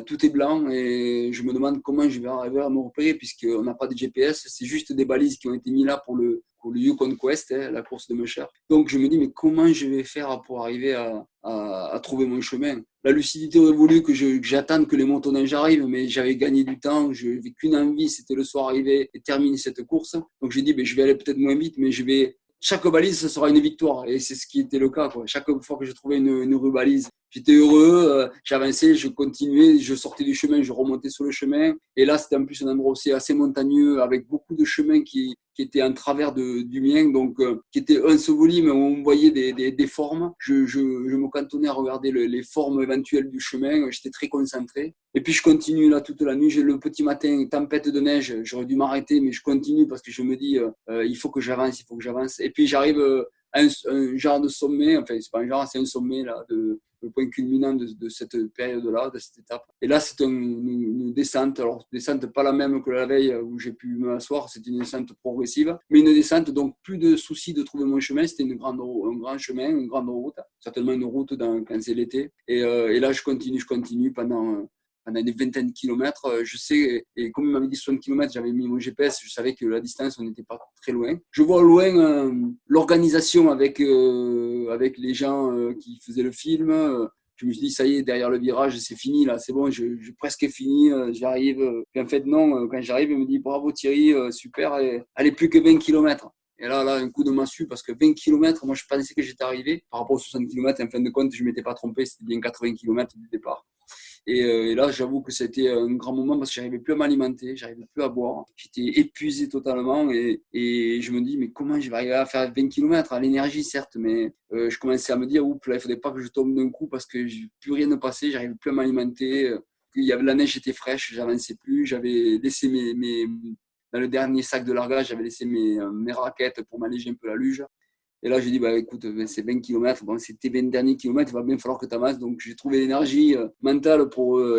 Tout est blanc et je me demande comment je vais arriver à me repérer puisqu'on n'a pas de GPS, c'est juste des balises qui ont été mises là pour le Yukon Quest, la course de Musher. Donc je me dis mais comment je vais faire pour arriver à trouver mon chemin? La lucidité aurait voulu que j'attende que les motoneiges arrivent, mais j'avais gagné du temps, je n'avais qu'une envie, c'était le soir arriver et terminer cette course. Donc j'ai dit je vais aller peut-être moins vite, mais chaque balise, ce sera une victoire. Et c'est ce qui était le cas, quoi. Chaque fois que je trouvais une rubalise, j'étais heureux, j'avançais, je continuais, je sortais du chemin, je remontais sur le chemin. Et là, c'était en plus un endroit aussi assez montagneux, avec beaucoup de chemins qui étaient en travers du mien, donc qui étaient ensevelis, mais où on voyait des formes. Je me cantonnais à regarder les formes éventuelles du chemin, j'étais très concentré. Et puis je continue là toute la nuit, j'ai le petit matin, tempête de neige, j'aurais dû m'arrêter, mais je continue parce que je me dis, il faut que j'avance. Et puis j'arrive à un genre de sommet, enfin c'est pas un genre, c'est un sommet là, le point culminant de cette période-là, de cette étape. Et là, c'est une descente, alors descente pas la même que la veille où j'ai pu m'asseoir, c'est une descente progressive, mais une descente, donc plus de soucis de trouver mon chemin, c'était un grand chemin, une grande route, certainement une route quand c'est l'été. Et là, je continue pendant pendant une vingtaine de kilomètres. Je sais, et comme il m'avait dit 60 kilomètres, j'avais mis mon GPS, je savais que la distance, on n'était pas très loin. Je vois au loin l'organisation avec les gens qui faisaient le film. Je me suis dit, ça y est, derrière le virage, c'est fini, là, c'est bon, j'ai presque fini, j'arrive. Puis en fait, non, quand j'arrive, il me dit, bravo Thierry, super, et, allez, plus que 20 kilomètres. Et là, un coup de massue, parce que 20 kilomètres, moi, je pensais que j'étais arrivé. Par rapport aux 60 kilomètres, en fin de compte, je ne m'étais pas trompé, c'était bien 80 kilomètres du départ. Et là, j'avoue que c'était un grand moment parce que j'arrivais plus à m'alimenter, j'arrivais plus à boire. J'étais épuisé totalement et je me dis, mais comment je vais arriver à faire 20 km à l'énergie, certes, mais je commençais à me dire, oups, là, il faudrait pas que je tombe d'un coup parce que plus rien ne passait, j'arrivais plus à m'alimenter. Il y avait la neige était fraîche, j'avançais plus, j'avais laissé dans le dernier sac de largage, j'avais laissé mes raquettes pour m'alléger un peu la luge. Et là, j'ai dit, bah, écoute, c'est 20 km. Bon, c'était 20 derniers kilomètres, il va bien falloir que tu avances. Donc, j'ai trouvé l'énergie mentale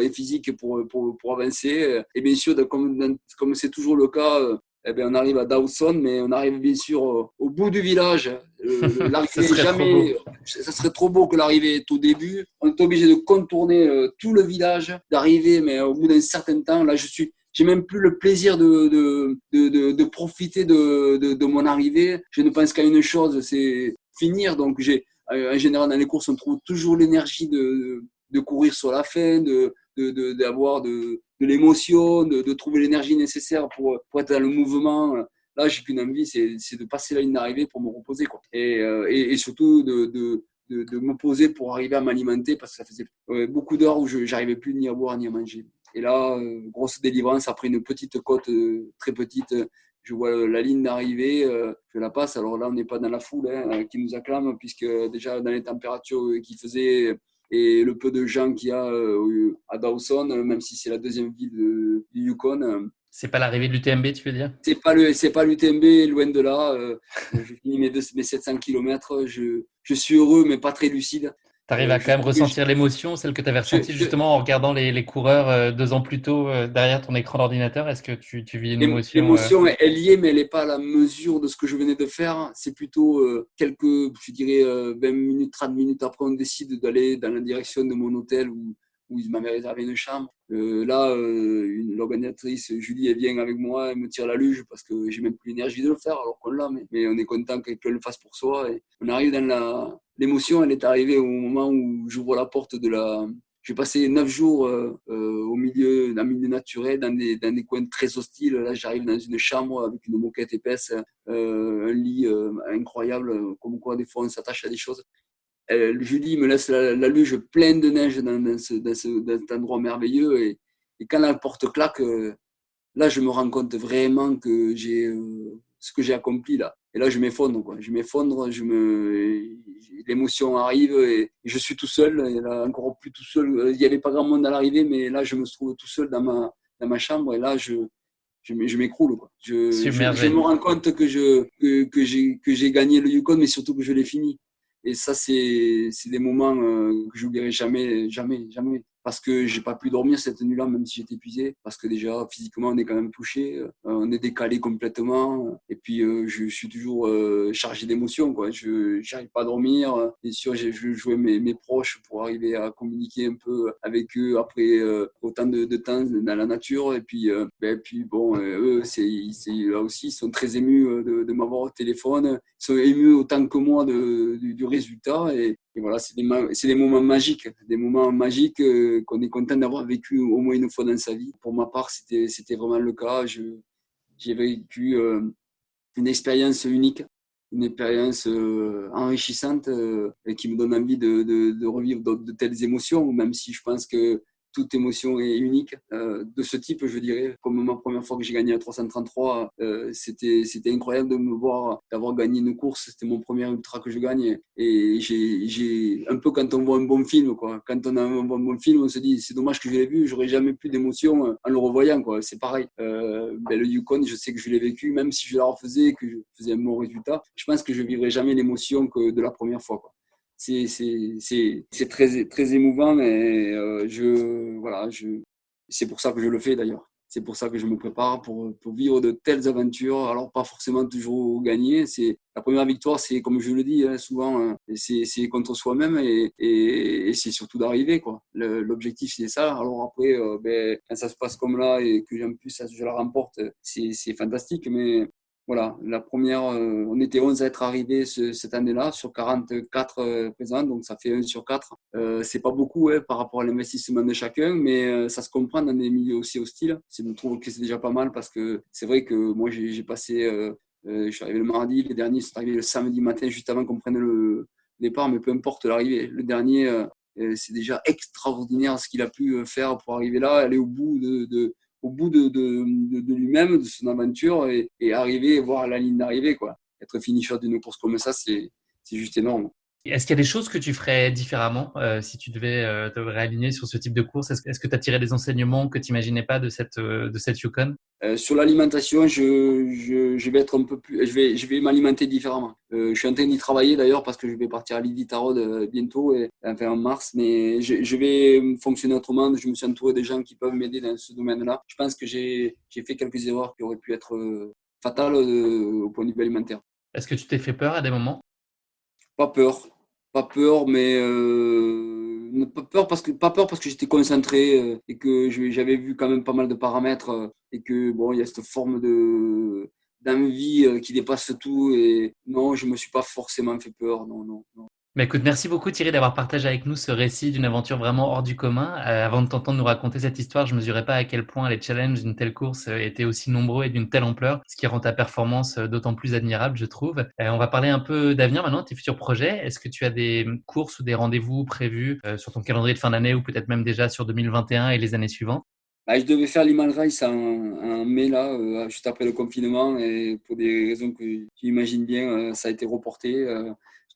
et physique pour avancer. Et bien sûr, comme c'est toujours le cas, eh bien, on arrive à Dawson, mais on arrive bien sûr au bout du village. L'arrivée jamais. Ça serait trop beau que l'arrivée est au début. On est obligé de contourner tout le village, d'arriver, mais au bout d'un certain temps, là, j'ai même plus le plaisir de profiter de mon arrivée. Je ne pense qu'à une chose, c'est finir. Donc, en général, dans les courses, on trouve toujours l'énergie de courir sur la fin, d'avoir de l'émotion, de trouver l'énergie nécessaire pour être dans le mouvement. Là, j'ai qu'une envie, c'est de passer la ligne d'arrivée pour me reposer, quoi. Et surtout de me poser pour arriver à m'alimenter parce que ça faisait beaucoup d'heures où je n'arrivais plus ni à boire ni à manger. Et là, grosse délivrance, après une petite côte très petite, je vois la ligne d'arrivée, je la passe. Alors là, on n'est pas dans la foule qui nous acclame, puisque déjà dans les températures qu'il faisait et le peu de gens qu'il y a à Dawson, même si c'est la deuxième ville du Yukon. C'est pas l'arrivée de l'UTMB, tu veux dire? C'est pas l'UTMB, loin de là. J'ai fini mes 700 km. Je suis heureux, mais pas très lucide. Tu arrives à quand même ressentir l'émotion, celle que tu avais ressentie justement en regardant les coureurs 2 ans plus tôt derrière ton écran d'ordinateur. Est-ce que tu vis une émotion L'émotion, elle y est, mais elle n'est pas à la mesure de ce que je venais de faire. C'est plutôt je dirais, 20 minutes, 30 minutes après, on décide d'aller dans la direction de mon hôtel où il m'avait réservé une chambre. L'organisatrice, Julie, elle vient avec moi, elle me tire la luge parce que j'ai même plus l'énergie de le faire alors qu'on l'a. Mais on est content qu'elle le fasse pour soi. Et on arrive dans l'émotion, elle est arrivée au moment où j'ouvre la porte de la... J'ai passé 9 jours au milieu naturel, dans des coins très hostiles. Là, j'arrive dans une chambre avec une moquette épaisse, un lit incroyable, comme quoi des fois on s'attache à des choses. Julie me laisse la luge pleine de neige dans cet endroit merveilleux. Et quand la porte claque, là, je me rends compte vraiment que j'ai ce que j'ai accompli là. Et là, je m'effondre, quoi. Je m'effondre, l'émotion arrive et je suis tout seul. Et là, encore plus tout seul. Il n'y avait pas grand monde à l'arrivée, mais là, je me trouve tout seul dans ma chambre. Et là, je m'écroule, quoi. Je me rends compte que j'ai gagné le Yukon, mais surtout que je l'ai fini. Et ça, c'est des moments que j'oublierai jamais, jamais, jamais. Parce que j'ai pas pu dormir cette nuit-là, même si j'étais épuisé. Parce que déjà, physiquement, on est quand même touché. On est décalé complètement. Et puis, je suis toujours chargé d'émotions, quoi. Je n'arrive pas à dormir. Bien sûr, je jouais mes proches pour arriver à communiquer un peu avec eux après autant de temps dans la nature. Et puis bon, eux, là aussi, ils sont très émus de m'avoir au téléphone. Ils sont émus autant que moi du résultat. Et voilà, c'est des moments magiques qu'on est content d'avoir vécu au moins une fois dans sa vie. Pour ma part, c'était vraiment le cas. J'ai vécu une expérience unique, une expérience enrichissante et qui me donne envie de revivre de telles émotions, même si je pense que toute émotion est unique de ce type, je dirais. Comme ma première fois que j'ai gagné à 333, c'était incroyable de me voir, d'avoir gagné une course. C'était mon premier ultra que je gagne. Et j'ai un peu quand on voit un bon film, quoi. Quand on a un bon film, on se dit c'est dommage que je l'ai vu, j'aurais jamais plus d'émotion en le revoyant, quoi. C'est pareil. Le Yukon, je sais que je l'ai vécu, même si je la refaisais, que je faisais un bon résultat. Je pense que je vivrai jamais l'émotion que de la première fois, quoi. C'est très, très émouvant et c'est pour ça que je le fais d'ailleurs. c'est pour ça que je me prépare pour vivre de telles aventures. Alors pas forcément toujours gagner. C'est la première victoire, c'est comme je le dis souvent, c'est contre soi-même et c'est surtout d'arriver quoi. L'objectif c'est ça. Alors après, quand ça se passe comme là et que en plus je la remporte, c'est fantastique. Mais voilà, la première, on était 11 à être arrivés cette année-là sur 44 présents, donc ça fait 1 sur 4. C'est pas beaucoup par rapport à l'investissement de chacun, mais ça se comprend dans des milieux aussi hostiles. Je trouve que c'est déjà pas mal parce que c'est vrai que moi j'ai passé, je suis arrivé le mardi, les derniers sont arrivés le samedi matin juste avant qu'on prenne le départ, mais peu importe l'arrivée. Le dernier, c'est déjà extraordinaire ce qu'il a pu faire pour arriver là, aller au bout de lui-même, de son aventure et arriver et voir la ligne d'arrivée, quoi. Être finisher d'une course comme ça, c'est juste énorme. Est-ce qu'il y a des choses que tu ferais différemment si tu devais te réaligner sur ce type de course? Est-ce que tu as tiré des enseignements que tu n'imaginais pas de cette Yukon? Sur l'alimentation, je vais être un peu plus, je vais m'alimenter différemment. Je suis en train d'y travailler d'ailleurs parce que je vais partir à l'Iditarod bientôt, enfin en mars, mais je vais fonctionner autrement. Je me suis entouré des gens qui peuvent m'aider dans ce domaine-là. Je pense que j'ai fait quelques erreurs qui auraient pu être fatales au point de vue alimentaire. Est-ce que tu t'es fait peur à des moments? Pas peur, mais pas peur parce que j'étais concentré et que j'avais vu quand même pas mal de paramètres et que bon, il y a cette forme d'envie qui dépasse tout et non, je me suis pas forcément fait peur, non. Bah écoute, merci beaucoup Thierry d'avoir partagé avec nous ce récit d'une aventure vraiment hors du commun. Avant de t'entendre nous raconter cette histoire, je ne mesurais pas à quel point les challenges d'une telle course étaient aussi nombreux et d'une telle ampleur, ce qui rend ta performance d'autant plus admirable, je trouve. On va parler un peu d'avenir maintenant, tes futurs projets. Est-ce que tu as des courses ou des rendez-vous prévus sur ton calendrier de fin d'année ou peut-être même déjà sur 2021 et les années suivantes? Je devais faire l'Himal Race en mai, là, juste après le confinement, et pour des raisons que tu imagines bien, ça a été reporté.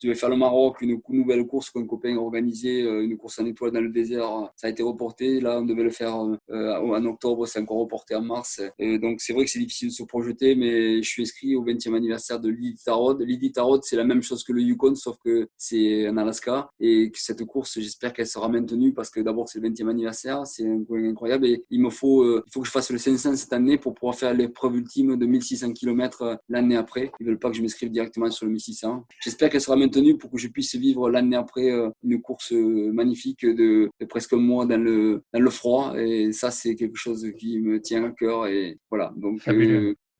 Je devais faire le Maroc, une nouvelle course qu'un copain a organisée, une course en étoile dans le désert. Ça a été reporté. Là, on devait le faire en octobre, c'est encore reporté en mars. Et donc, c'est vrai que c'est difficile de se projeter, mais je suis inscrit au 20e anniversaire de l'Iditarod. L'Iditarod, c'est la même chose que le Yukon, sauf que c'est en Alaska. Et que cette course, j'espère qu'elle sera maintenue parce que d'abord, c'est le 20e anniversaire. C'est un point incroyable. Et il faut que je fasse le 500 cette année pour pouvoir faire l'épreuve ultime de 1600 km l'année après. Ils veulent pas que je m'inscrive directement sur le 1600. J'espère qu'elle sera maintenue pour que je puisse vivre l'année après une course magnifique de presque un mois dans le froid. Et ça, c'est quelque chose qui me tient à cœur. Et voilà, donc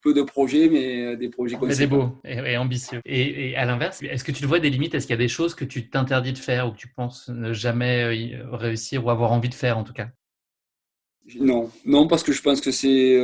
peu de projets, mais des projets Mais c'est conséquents. beau et ambitieux. Et à l'inverse, est-ce que tu te vois des limites? Est-ce qu'il y a des choses que tu t'interdis de faire ou que tu penses ne jamais réussir ou avoir envie de faire en tout cas? Non, parce que je pense que j'ai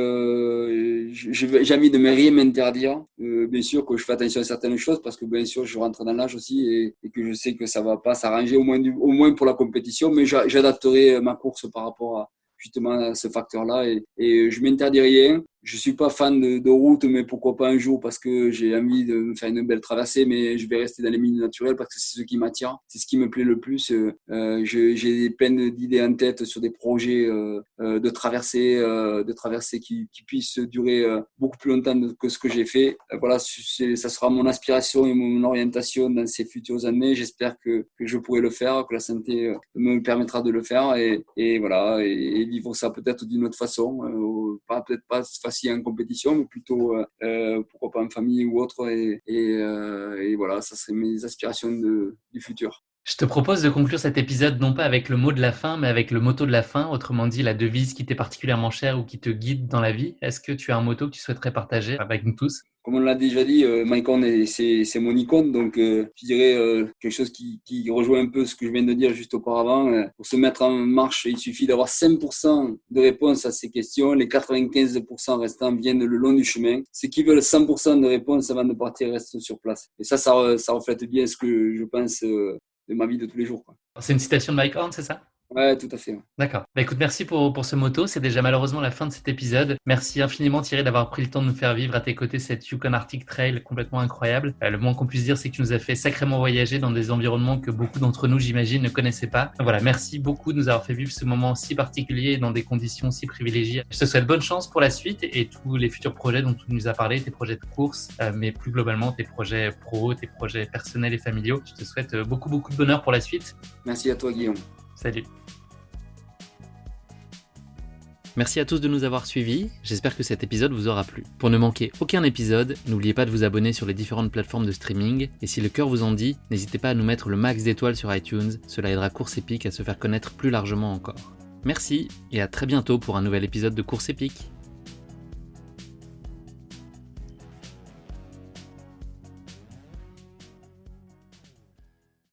envie de me rien m'interdire. Bien sûr que je fais attention à certaines choses parce que bien sûr je rentre dans l'âge aussi et que je sais que ça va pas s'arranger au moins pour la compétition, mais j'adapterai ma course par rapport à justement à ce facteur-là et je m'interdis rien. Je suis pas fan de route, mais pourquoi pas un jour parce que j'ai envie de me faire une belle traversée, mais je vais rester dans les milieux naturels parce que c'est ce qui m'attire, c'est ce qui me plaît le plus. J'ai plein d'idées en tête sur des projets de traversées qui puissent durer beaucoup plus longtemps que ce que j'ai fait. Voilà, ça sera mon aspiration et mon orientation dans ces futures années. J'espère que je pourrai le faire, que la santé me permettra de le faire et voilà, et vivre ça peut-être d'une autre façon, peut-être pas facile en compétition, mais plutôt pourquoi pas en famille ou autre. Et voilà, ça serait mes aspirations du futur. Je te propose de conclure cet épisode non pas avec le mot de la fin, mais avec le motto de la fin, autrement dit la devise qui t'est particulièrement chère ou qui te guide dans la vie. Est-ce que tu as un motto que tu souhaiterais partager avec nous tous? Comme on l'a déjà dit, ma icône, c'est mon icône. Donc, je dirais quelque chose qui rejoint un peu ce que je viens de dire juste auparavant. Pour se mettre en marche, il suffit d'avoir 5% de réponses à ces questions. Les 95% restants viennent le long du chemin. Ceux qui veulent 100% de réponses avant de partir restent sur place. Et ça reflète bien ce que je pense de ma vie de tous les jours, quoi. C'est une citation de Mike Horn, c'est ça? Ouais, tout à fait. D'accord. Écoute, merci pour ce motto. C'est déjà malheureusement la fin de cet épisode. Merci infiniment Thierry d'avoir pris le temps de nous faire vivre à tes côtés cette Yukon Arctic Trail complètement incroyable. Le moins qu'on puisse dire, c'est que tu nous as fait sacrément voyager dans des environnements que beaucoup d'entre nous, j'imagine, ne connaissaient pas. Voilà, merci beaucoup de nous avoir fait vivre ce moment si particulier et dans des conditions si privilégiées. Je te souhaite bonne chance pour la suite et tous les futurs projets dont tu nous as parlé, tes projets de course, mais plus globalement tes projets pro, tes projets personnels et familiaux. Je te souhaite beaucoup de bonheur pour la suite. Merci à toi, Guillaume. Salut. Merci à tous de nous avoir suivis, j'espère que cet épisode vous aura plu. Pour ne manquer aucun épisode, n'oubliez pas de vous abonner sur les différentes plateformes de streaming, et si le cœur vous en dit, n'hésitez pas à nous mettre le max d'étoiles sur iTunes, cela aidera Course Épique à se faire connaître plus largement encore. Merci, et à très bientôt pour un nouvel épisode de Course Épique.